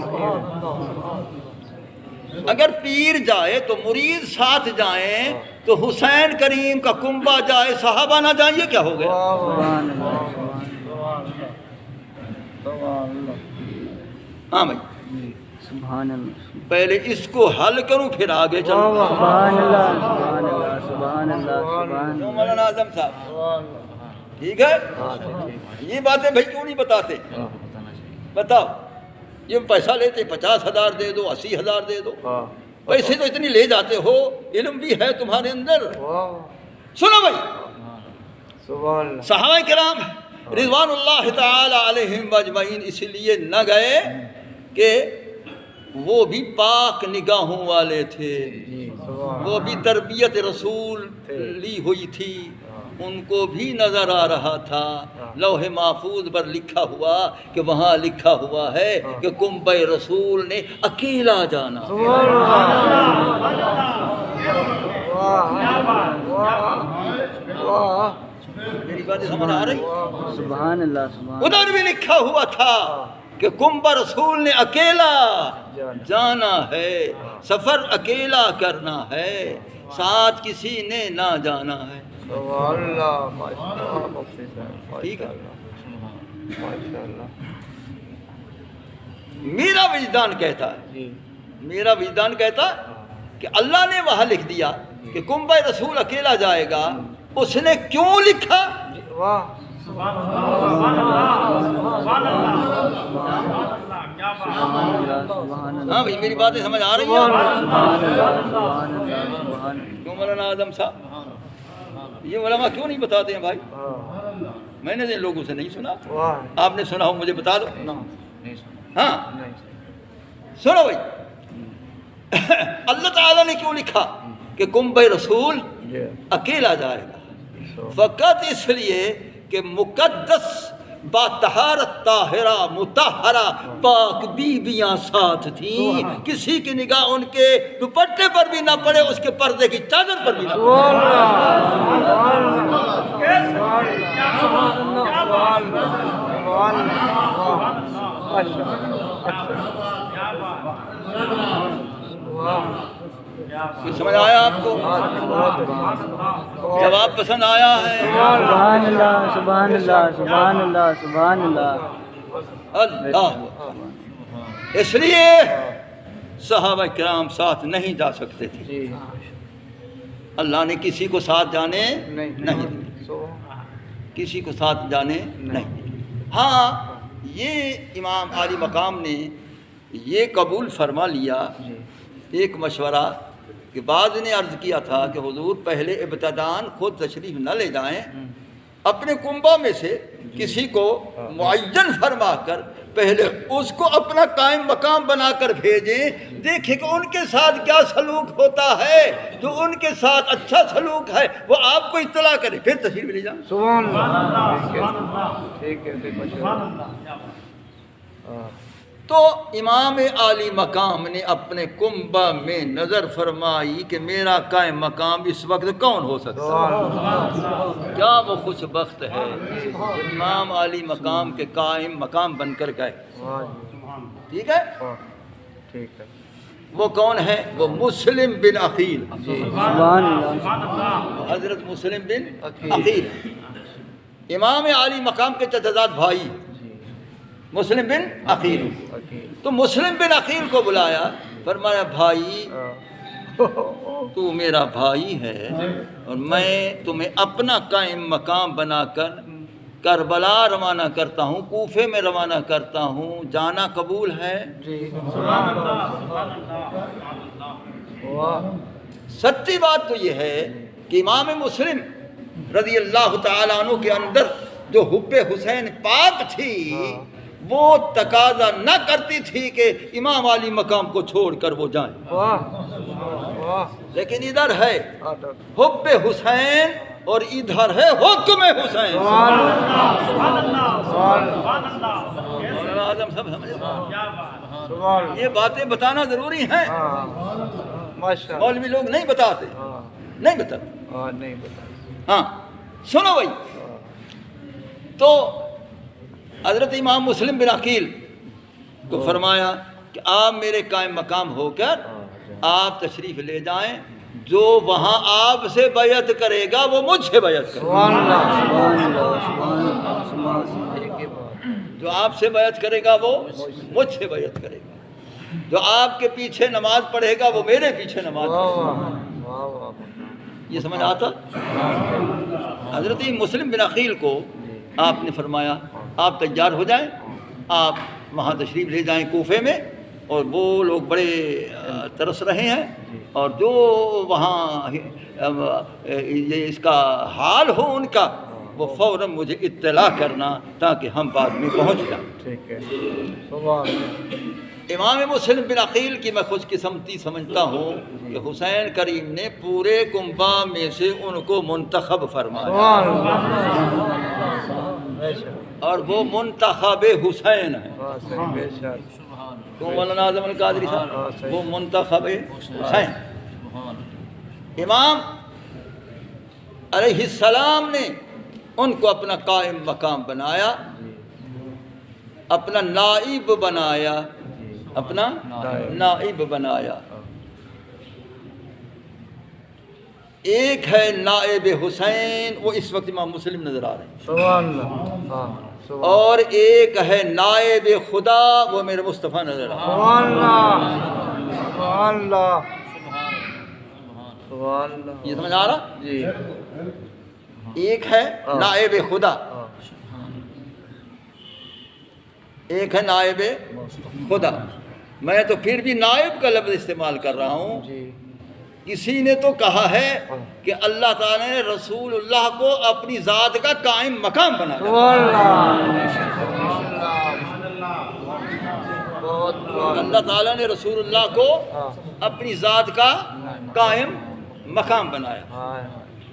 اگر پیر جائے تو مرید ساتھ جائیں، تو حسین کریم کا کنبہ جائے صحابہ نہ جائیں، یہ کیا ہو گیا؟ ہاں بھائی، سبحان اللہ، پہلے اس کو حل کروں پھر آگے چلوں۔ سبحان اللہ، سبحان اللہ، سبحان اللہ، سبحان اللہ۔ مولانا اعظم صاحب ٹھیک ہے؟ یہ باتیں بھائی کیوں نہیں بتاتے؟ بتاؤ، یہ پیسہ لیتے 50,000 دے دو، 80,000 دے دو، پیسے تو اتنی لے جاتے ہو، علم بھی ہے تمہارے اندر۔ سنو بھائی، صحابہ کرام رضوان اللہ تعالی علیہم اجمعین اس لیے نہ گئے کہ وہ بھی پاک نگاہوں والے تھے، وہ بھی تربیت رسول لی ہوئی تھی، ان کو بھی نظر آ رہا تھا لوح محفوظ پر لکھا ہوا کہ وہاں لکھا ہوا ہے کہ کنبہ رسول نے اکیلا جانا۔ میری باتیں سمجھ آ رہی؟ سبحان اللہ سبحان ادھر بھی لکھا ہوا تھا کہ کنبہ رسول نے اکیلا جانا ہے، سفر اکیلا کرنا ہے، ساتھ کسی نے نہ جانا ہے۔ ٹھیک ہے؟ میرا وجدان کہتا ہے، میرا وجدان کہتا ہے کہ اللہ نے وہاں لکھ دیا کہ کنبہ رسول اکیلا جائے گا، اس نے کیوں لکھا؟ ہاں بھائی میری باتیں سمجھ آ رہی ہیں؟ کیوں مولانا اعظم صاحب یہ علماء کیوں نہیں بتاتے ہیں بھائی؟ میں نے ان لوگوں سے نہیں سنا، آپ نے سنا ہو مجھے بتا دو۔ ہاں سنو بھائی، اللہ تعالیٰ نے کیوں لکھا کہ کنبہ رسول اکیلا جائے گا؟ فقط اس لیے کہ مقدس با طہارت طاہرہ مطہرہ پاک بیویاں ساتھ تھیں، کسی کی نگاہ ان کے دوپٹے پر بھی نہ پڑے، اس کے پردے کی چادر پر بھی نہ پڑے۔ سمجھ آیا آپ کو؟ جواب پسند آیا ہے؟ سبحان اللہ سبحان اللہ سبحان اللہ سبحان اللہ اللہ۔ اس لیے صحابہ کرام ساتھ نہیں جا سکتے تھے، اللہ نے کسی کو ساتھ جانے نہیں، کسی کو ساتھ جانے نہیں۔ ہاں یہ امام عالی مقام نے یہ قبول فرما لیا، ایک مشورہ کہ بعض نے عرض کیا تھا کہ حضور پہلے ابتداً خود تشریف نہ لے جائیں، اپنے کنبہ میں سے کسی کو معین فرما کر پہلے اس کو اپنا قائم مقام بنا کر بھیجیں، دیکھیں کہ ان کے ساتھ کیا سلوک ہوتا ہے، جو ان کے ساتھ اچھا سلوک ہے وہ آپ کو اطلاع کرے، پھر تشریف لے جائیں۔ سبحان اللہ۔ ٹھیک ہے۔ تو امام عالی مقام نے اپنے کنبہ میں نظر فرمائی کہ میرا قائم مقام اس وقت کون ہو سکتا ہے؟ کیا وہ خوش بخت ہے امام عالی مقام کے قائم مقام بن کر گئے۔ ٹھیک ہے؟ ٹھیک ہے۔ وہ کون ہے؟ وہ مسلم بن عقیل، سبحان اللہ حضرت مسلم بن عقیل امام عالی مقام کے چچزاد بھائی مسلم بن عقیل۔ تو مسلم بن عقیل کو بلایا، فرمایا بھائی تو میرا بھائی ہے اور میں تمہیں اپنا قائم مقام بنا کر کربلا روانہ کرتا ہوں، کوفے میں روانہ کرتا ہوں، جانا قبول ہے؟ سچی بات تو یہ ہے کہ امام مسلم رضی اللہ تعالیٰ عنہ کے اندر جو حب حسین پاک تھی وہ تقاضا نہ کرتی تھی کہ امام علی مقام کو چھوڑ کر وہ جائیں، لیکن ادھر ہے حب حسین اور ادھر ہے حکم حسین۔ اعظم سب سمجھ، یہ باتیں بتانا ضروری ہیں، مولوی لوگ نہیں بتاتے، نہیں بتاتے۔ ہاں سنو بھائی، تو حضرت امام مسلم بن عقیل کو فرمایا کہ آپ میرے قائم مقام ہو کر آپ تشریف لے جائیں، جو وہاں آپ سے بیعت کرے گا وہ مجھ سے بیعت کرے گا، جو آپ سے بیعت کرے گا وہ مجھ سے بیعت کرے گا، جو آپ کے پیچھے نماز پڑھے گا وہ میرے پیچھے نماز پڑھے گا۔ یہ سمجھ آتا؟ حضرت مسلم بن عقیل کو آپ نے فرمایا آپ تیار ہو جائیں، آپ وہاں تشریف لے جائیں کوفے میں، اور وہ لوگ بڑے ترس رہے ہیں، اور جو وہاں یہ اس کا حال ہو ان کا، وہ فوراً مجھے اطلاع کرنا تاکہ ہم بعد میں پہنچ جائیں۔ ٹھیک ہے، سبحان اللہ۔ امام مسلم بن عقیل کی میں خوش قسمتی سمجھتا ہوں کہ حسین کریم نے پورے کنبہ میں سے ان کو منتخب فرمایا، سبحان اللہ، بے شک، اور وہ منتخب حسین ہے۔ ہاں صحیح، بے شک، کیوں مولانا اعظم القادری صاحب؟ وہ منتخب حسین۔ امام علیہ السلام نے ان کو اپنا قائم مقام بنایا، اپنا نائب بنایا، اپنا نائب بنایا۔ ایک ہے نائب حسین، وہ اس وقت امام مسلم نظر آ رہے ہیں، سبحان اللہ، ہاں سبحان اور ایک ہے نائب خدا، وہ میرے مصطفیٰ نظر آ رہے اللہ، سبحان اللہ، سبحان اللہ، ہیں۔ یہ سمجھ آ رہا؟ جی، ایک ہے نائب خدا، ہاں، ایک ہے نائب خدا۔ میں تو پھر بھی نائب کا لفظ استعمال کر رہا ہوں۔ جی، کسی نے تو کہا ہے کہ اللہ تعالیٰ نے رسول اللہ کو اپنی ذات کا قائم مقام بنا دیا۔ سبحان اللہ، بہت بہت، اللہ تعالیٰ نے رسول اللہ کو ہاں، اپنی ذات کا قائم مقام بنایا۔ ہاں،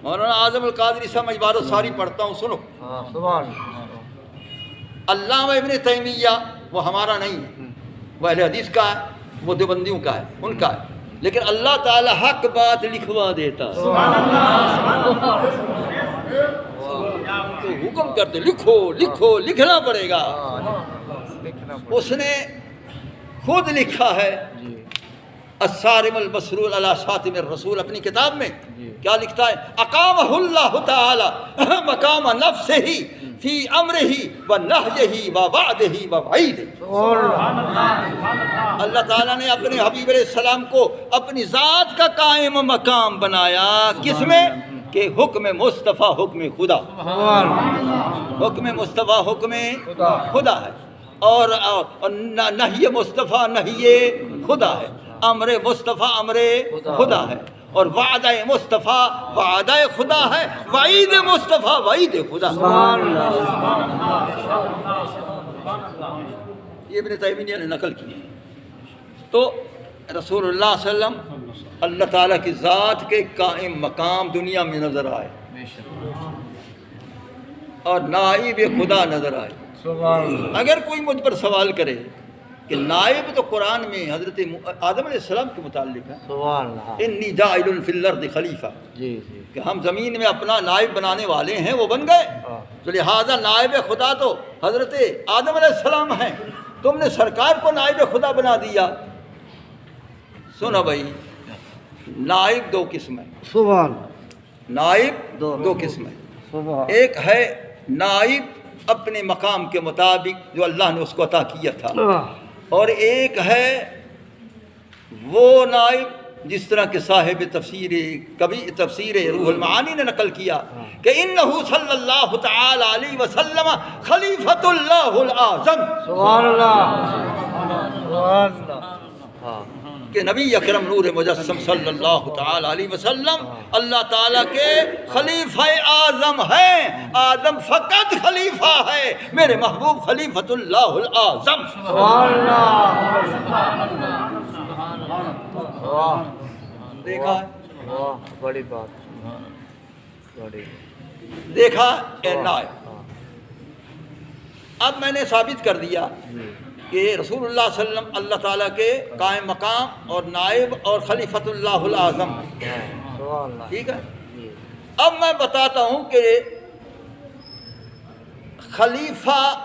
مولانا اعظم القادری صاحب میں عبارت ساری پڑھتا ہوں، سنو۔ ہاں، سبحان اللہ، علامہ ابن تیمیہ وہ ہمارا نہیں ہے، وہ اہل حدیث کا ہے، وہ دیوبندیوں کا ہے، ان کا ہے، لیکن اللہ تعالیٰ حق بات لکھوا دیتا ہے، تو حکم کرتے لکھو لکھو، لکھنا پڑے گا۔ لکھنا اس نے خود لکھا ہے جی، الصارم المسرور علی شاتم الرسول اپنی کتاب میں، جی، کیا لکھتا ہے؟ اقامہ اللہ تعالی مقام نفسہ فی امرہ و نہیہ و وعدہ و وعیدہ۔ اللہ تعالیٰ نے اپنے حبیب علیہ السلام کو اپنی ذات کا قائم مقام بنایا، کس میں؟ کہ حکم مصطفیٰ حکم خدا، حکم مصطفیٰ حکم خدا ہے، اور نہی مصطفیٰ نہی خدا ہے، امر مصطفیٰ امر خدا ہے، اور وعدہ مصطفیٰ وعدہ خدا ہے، وعید مصطفیٰ وعید خدا۔ یہ ابن تیمیہ نے نقل کی۔ تو رسول اللہ صلی اللہ علیہ وسلم اللہ تعالیٰ کی ذات کے قائم مقام دنیا میں نظر آئے، اور نائب خدا نظر آئے۔ اگر کوئی مجھ پر سوال کرے کہ نائب تو قرآن میں حضرت آدم علیہ السلام کے متعلق ہے، سبحان اللہ، انی جاعل فی الارض خلیفہ، جی جی، کہ ہم زمین میں اپنا نائب بنانے والے ہیں، وہ بن گئے، تو لہٰذا نائب خدا تو حضرت آدم علیہ السلام ہیں، تم نے سرکار کو نائب خدا بنا دیا۔ سنو بھائی، نائب دو قسم ہے، سبحان نائب دو قسم ہے۔ سبحان، ایک ہے نائب اپنے مقام کے مطابق جو اللہ نے اس کو عطا کیا تھا، اور ایک ہے وہ نائب جس طرح کے صاحب تفسیر روح المعانی نے نقل کیا کہ انہو صلی اللہ تعالی علیہ وسلم خلیفۃ اللہ الاعظم، سبحان اللہ، سبحان اللہ، ہاں، کہ نبی اکرم نور مجسم صلی اللہ تعالی علیہ وسلم اللہ تعالیٰ کے خلیفہ اعظم ہیں، آدم فقط خلیفہ ہے، میرے محبوب خلیفۃ اللہ الاعظم۔ سبحان اللہ، واہ، دیکھا واہ، بڑی بات، بڑی، دیکھا اے نائب۔ اب میں نے ثابت کر دیا کہ رسول اللہ صلی اللہ علیہ وسلم اللہ تعالیٰ کے قائم مقام اور نائب اور خلیفۃ اللہ الاعظم، سبحان اللہ، ٹھیک ہے۔ جی، اب میں بتاتا ہوں کہ خلیفۃ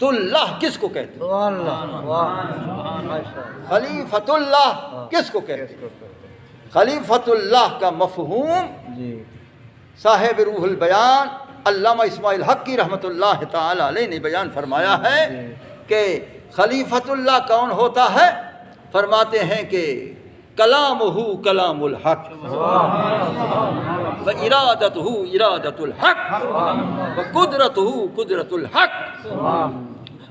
اللہ کس کو کہتے ہیں، سبحان اللہ، واہ، ماشاء اللہ، خلیفۃ اللہ کس کو کہتے ہیں۔ خلیفۃ اللہ کا مفہوم جی، صاحب روح البیان علامہ اسماعیل حقی رحمۃ اللہ تعالی علیہ نے بیان فرمایا ہے کہ خلیفۃ اللہ کون ہوتا ہے؟ فرماتے ہیں کہ کلامہ کلام الحق و ارادتہ ارادت الحق و قدرتہ قدرت الحق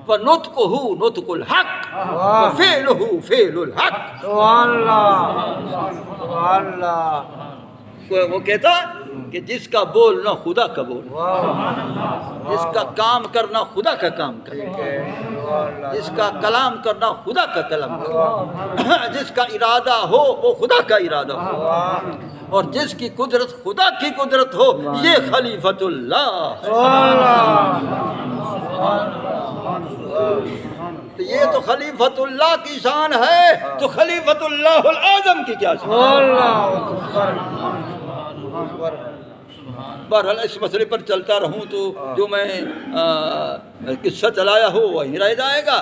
و نطقہ نطق الحق و فعلہ فعل الحق. سبحان اللہ سبحان اللہ. وہ کہتا کہ جس کا بولنا خدا کا بولنا، جس کا کام کرنا خدا کا کام کرنا، جس کا کلام کرنا خدا کا کلام کرنا، جس کا ارادہ ہو وہ خدا کا ارادہ ہو، اور جس کی قدرت خدا کی قدرت ہو یہ خلیفۃ اللہ. یہ تو خلیفۃ اللہ کی شان ہے، تو خلیفۃ اللہ الاعظم کی کیا شان؟ بہرحال اس مسئلے پر چلتا رہوں تو جو میں قصہ چلایا ہو وہیں رہ جائے گا.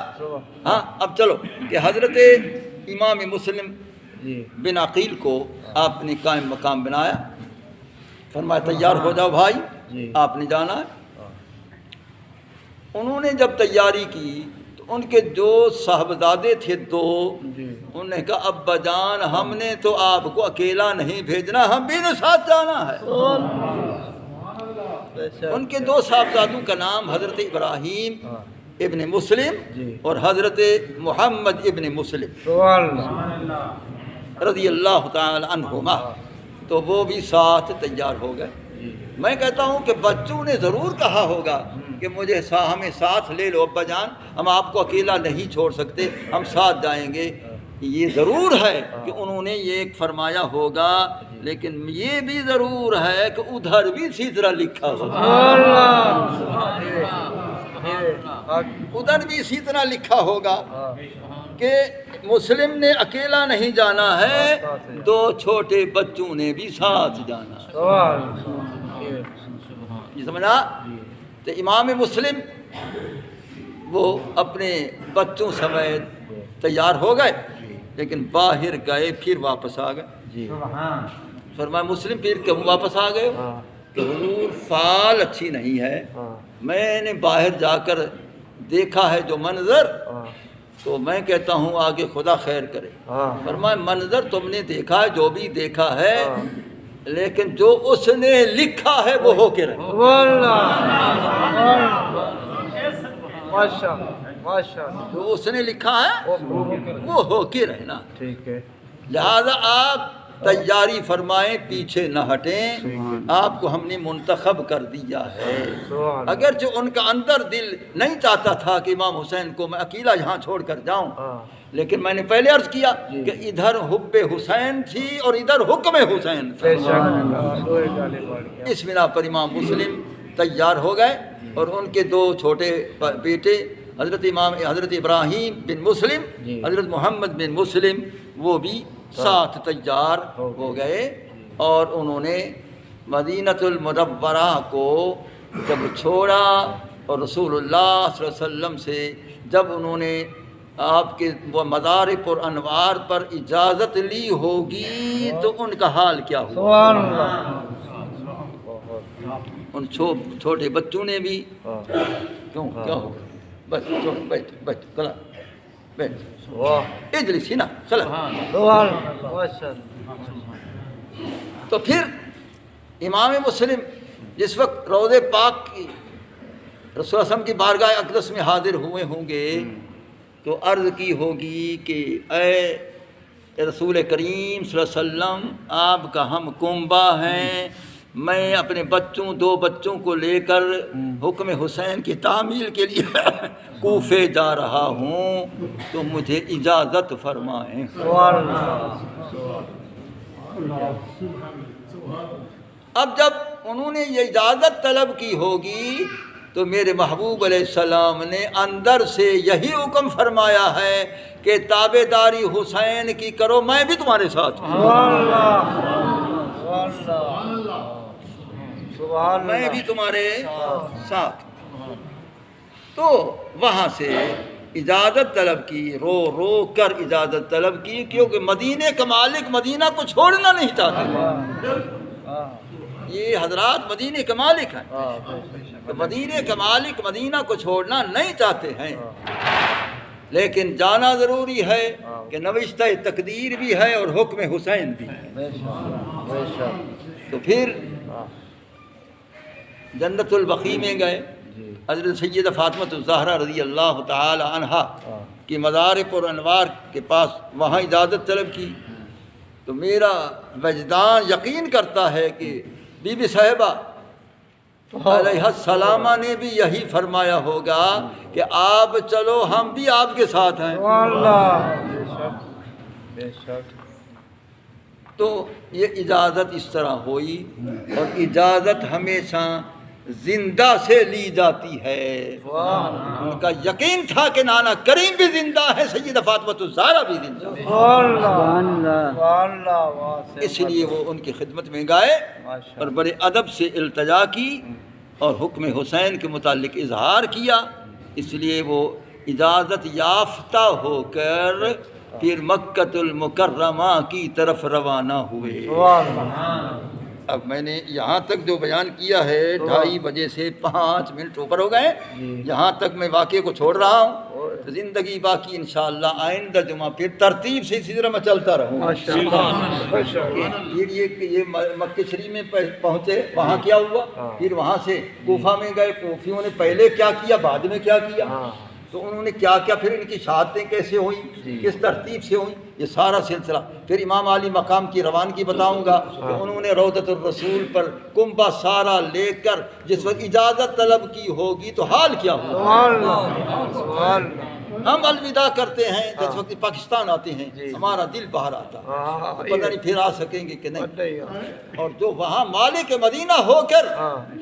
ہاں اب چلو کہ حضرت امام مسلم بن عقیل کو آپ نے قائم مقام بنایا، فرمایا تیار ہو جاؤ بھائی آپ نے جانا ہے. انہوں نے جب تیاری کی تو ان کے جو صاحبزادے تھے دو، انہوں نے کہا ابا جان ہم نے تو آپ کو اکیلا نہیں بھیجنا، ہم بھی ساتھ جانا ہے. ان کے دو صاحبزادوں کا نام حضرت ابراہیم ابن مسلم اور حضرت محمد ابن مسلم رضی اللہ تعالی عنہما، تو وہ بھی ساتھ تیار ہو گئے. میں کہتا ہوں کہ بچوں نے ضرور کہا ہوگا کہ مجھے ہمیں ساتھ لے لو ابا جان، ہم آپ کو اکیلا نہیں چھوڑ سکتے، ہم ساتھ جائیں گے. یہ ضرور ہے کہ انہوں نے یہ فرمایا ہوگا، لیکن یہ بھی ضرور ہے کہ ادھر بھی اسی طرح لکھا ہوگا، ادھر بھی اسی طرح لکھا ہوگا کہ مسلم نے اکیلا نہیں جانا ہے، دو چھوٹے بچوں نے بھی ساتھ جانا ہے. یہ سمجھا؟ تو امام مسلم وہ اپنے بچوں سمیت تیار ہو گئے، لیکن باہر گئے پھر واپس آ گئے. فرمایا مسلم پھر کیوں واپس آ گئے؟ کہ حضور فال اچھی نہیں ہے، میں نے باہر جا کر دیکھا ہے جو منظر، تو میں کہتا ہوں آگے خدا خیر کرے. فرمایا منظر تم نے دیکھا ہے جو بھی دیکھا ہے، لیکن جو اس نے لکھا ہے وہ ہو کے رہے. جو اس نے لکھا ہے وہ ہو کے رہنا. ٹھیک ہے. لہذا آپ تیاری فرمائیں، پیچھے نہ ہٹیں، آپ کو ہم نے منتخب کر دیا ہے. اگرچہ ان کا اندر دل نہیں چاہتا تھا کہ امام حسین کو میں اکیلا یہاں چھوڑ کر جاؤں، لیکن میں نے پہلے عرض کیا کہ ادھر حب حسین تھی اور ادھر حکم حسین تھا. اس بنا پر امام مسلم تیار ہو گئے، اور ان کے دو چھوٹے بیٹے حضرت ابراہیم بن مسلم، حضرت محمد بن مسلم، وہ بھی ساتھ تیار ہو گئے. اور انہوں نے مدینۃ المنورہ کو جب چھوڑا اور رسول اللہ صلی اللہ علیہ وسلم سے جب انہوں نے آپ کے وہ مدارک اور انوار پر اجازت لی ہوگی تو ان کا حال کیا ہوا؟ ان چھوٹے بچوں نے بھی کیوں کیا ہو؟ بس بیٹھ بیٹھ کلا بیٹھ اجلس نا چلا. تو پھر امام مسلم جس وقت روض پاک کی رسول اللہ صلی اللہ علیہ وسلم کی بارگاہ اقدس میں حاضر ہوئے ہوں گے تو عرض کی ہوگی کہ اے رسول کریم صلی اللہ علیہ وسلم آپ کا ہم کنبہ ہیں، میں اپنے دو بچوں کو لے کر حکم حسین کی تعمیل کے لیے کوفے جا رہا ہوں، تو مجھے اجازت فرمائیں. اب جب انہوں نے یہ اجازت طلب کی ہوگی تو میرے محبوب علیہ السلام نے اندر سے یہی حکم فرمایا ہے کہ تابعداری حسین کی کرو، میں بھی تمہارے ساتھ ہوں، میں بھی تمہارے ساتھ. تو وہاں سے اجازت طلب کی، رو رو کر اجازت طلب کی، کیونکہ مدینے کا مالک مدینہ کو چھوڑنا نہیں چاہتے. یہ حضرات مدینے کے مالک ہیں، تو مدینے کے مالک مدینہ کو چھوڑنا نہیں چاہتے ہیں. لیکن جانا ضروری ہے کہ نوشتہ تقدیر بھی ہے اور حکم حسین بھی ہے۔ بے شک بے شک تو پھر جنت البقیع میں گئے، جی حضرت سیدہ فاطمہ الزہرا رضی اللہ تعالی عنہا کی مزار پر انوار کے پاس وہاں اجازت طلب کی، تو میرا وجدان یقین کرتا ہے کہ بی بی صاحبہ علیہ السلامہ نے بھی یہی فرمایا ہوگا کہ آپ چلو ہم بھی آپ کے ساتھ ہیں۔ سبحان اللہ بے شک بے شک تو یہ اجازت اس طرح ہوئی، اور اجازت ہمیشہ زندہ سے لی جاتی ہے۔ ان کا یقین تھا کہ نانا کریم بھی زندہ ہے، سیدہ فاطمہ الزہرا بھی زندہ ہے، سبحان اللہ سبحان اللہ سبحان اللہ واہ سے اس لیے وہ ان کی خدمت میں گئے ماشاء اور بڑے ادب سے التجا کی اور حکم حسین کے متعلق اظہار کیا۔ اس لیے وہ اجازت یافتہ ہو کر پھر مکہ المکرمہ کی طرف روانہ ہوئے۔ سبحان اللہ اب میں نے یہاں تک جو بیان کیا ہے 2:30 بجے سے 5 منٹ اوپر ہو گئے، یہاں تک میں واقعے کو چھوڑ رہا ہوں۔ تو زندگی باقی انشاءاللہ آئندہ جمعہ پھر ترتیب سے اسی طرح میں چلتا رہوں گا۔ ماشاء اللہ پھر یہ مکہ شریف میں پہنچے، وہاں کیا ہوا، پھر وہاں سے کوفہ میں گئے، کوفیوں نے پہلے کیا کیا بعد میں کیا کیا، تو انہوں نے کیا کیا، پھر ان کی شہادتیں کیسے ہوئیں، کس ترتیب سے ہوئیں، یہ سارا سلسلہ پھر امام علی مقام کی روانگی بتاؤں گا کہ انہوں نے روضۃ الرسول پر کنبہ سارا لے کر جس وقت اجازت طلب کی ہوگی تو حال کیا ہوگا۔ سبحان اللہ سبحان اللہ ہم الوداع کرتے ہیں جس وقت پاکستان آتے ہیں ہمارا دل باہر آتا ہے، پتہ نہیں پھر آ سکیں گے کہ نہیں، اور جو وہاں مالک مدینہ ہو کر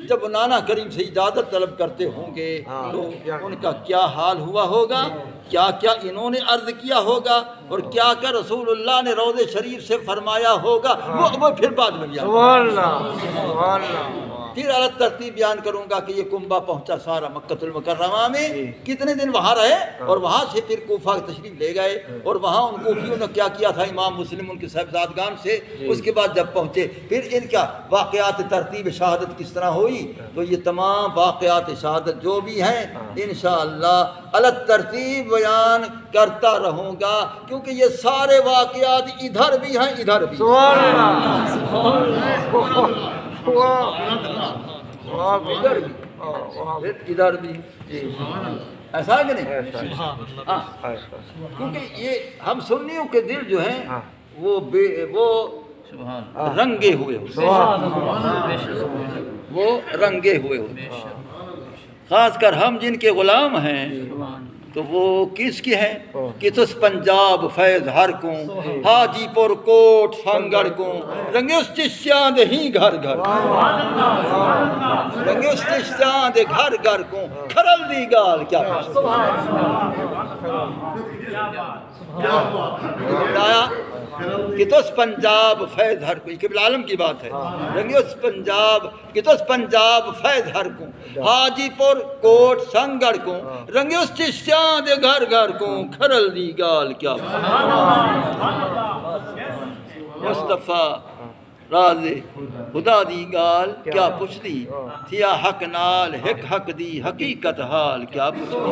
جب نانا کریم سے اجازت طلب کرتے ہوں گے تو ان کا کیا حال ہوا ہوگا، کیا کیا انہوں نے عرض کیا ہوگا، اور کیا کیا رسول اللہ نے روضے شریف سے فرمایا ہوگا، وہ پھر بعد میں بیان سبحان اللہ سبحان اللہ پھر الگ ترتیب بیان کروں گا کہ یہ کنبہ پہنچا سارا مکہ المکرمہ میں، کتنے دن وہاں رہے، اور وہاں سے پھر کوفہ تشریف لے گئے، اور وہاں ان کوفیوں نے کیا کیا تھا امام مسلم ان کے صاحبزادگان سے، اس کے بعد جب پہنچے پھر ان کا واقعات ترتیب شہادت کس طرح ہوئی، تو یہ تمام واقعات شہادت جو بھی ہیں انشاءاللہ الگ ترتیب بیان کرتا رہوں گا، کیونکہ یہ سارے واقعات ادھر بھی ہیں ادھر بھی۔ سبحان اللہ ادھر بھی پھر ادھر بھی، ایسا ہے کہ نہیں؟ ہاں، کیونکہ یہ ہم سنیوں کے دل جو ہیں وہ رنگے ہوئے ہوتے وہ رنگے ہوئے ہوتے خاص کر ہم جن کے غلام ہیں تو وہ کس کی ہیں کہ تس پنجاب فیض ہر کو حاجی پور کوٹ سنگڑ کو رنگے اس چشتیاں دے ہی گھر گھر رنگے اس چشتیاں دے گھر گھر کو کھرل دی گال کیا بتایا کہ تو پنجاب فیض ہر کو، قبل عالم کی بات ہے، رنگے اس پنجاب کہ تو پنجاب فیض ہر کو حاجی پور کوٹ سنگڑ کو رنگے اس چشتیاں دے گھر گھر کو کھرل دی گال کیا مصطفیٰ راز خدا دی گال کیا پوچھ دی تھیا حق نال ہک حق دی حقیقت حال کیا پوچھ دی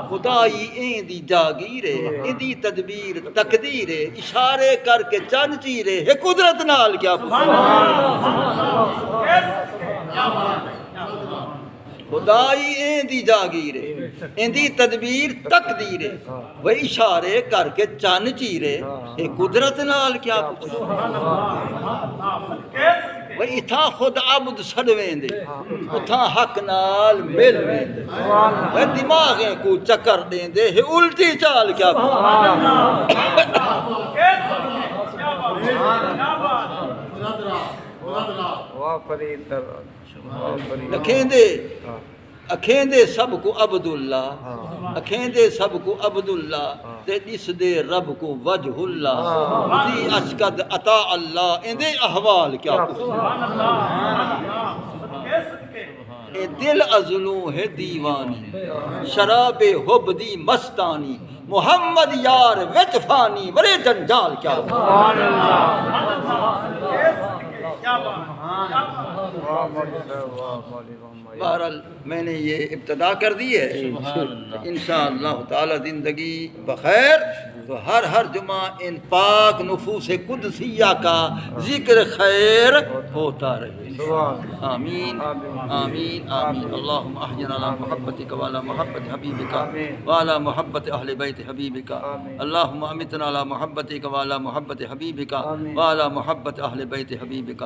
خدائی این دی جاگیرے این دی تدبیر تقدیرے اشارے کر کے چند چیرے ہے قدرت نال کیا پوچھ خدائی این دی جاگیرے این دی تدبیر تقدیرے وہ اشارے کر کے چند چیرے ہے قدرت نال کیا پوچھ وہ اتھا خود عبد سڑویں دے اتھا حق نال مل ویں دے وہ دماغیں کو چکر دیں دے ہے الٹی چال کیا اکھیں دے سب کو عبداللہ اکھیں دے سب کو عبداللہ تے جس دے رب کو وجہ اللہ دی اشکد عطا اللہ ان دے احوال کیا اے دل ازلوں ہے دیوانی شراب حب دی مستانی محمد یار وچ فانی بڑے جنجال کیا بہرحال میں نے یہ ابتدا کر دی ہے، انشاءاللہ تعالی زندگی بخیر تو ہر جمعہ ان پاک نفوس قدسیہ کا ذکر خیر ہوتا رہے. آمین آمین آمین. اللہم احینا علی محبتک وعلی محبت حبیبک وعلی محبت اہل بیت حبیبک. اللہم امیتنا علی محبتک وعلی محبت حبیبک وعلی محبت اہل بیت حبیبک.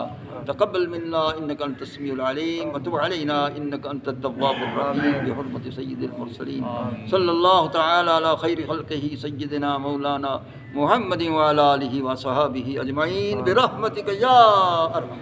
تقبل منا انک انت السمیع العلیم وتب علینا انک انت التواب الرحیم بحرمت سید المرسلین صلی اللہ تعالی علی خیر خلقہ سیدنا مولانا محمد وعلی آلہ وصحابہ اجمعین برحمتک یا ارحم.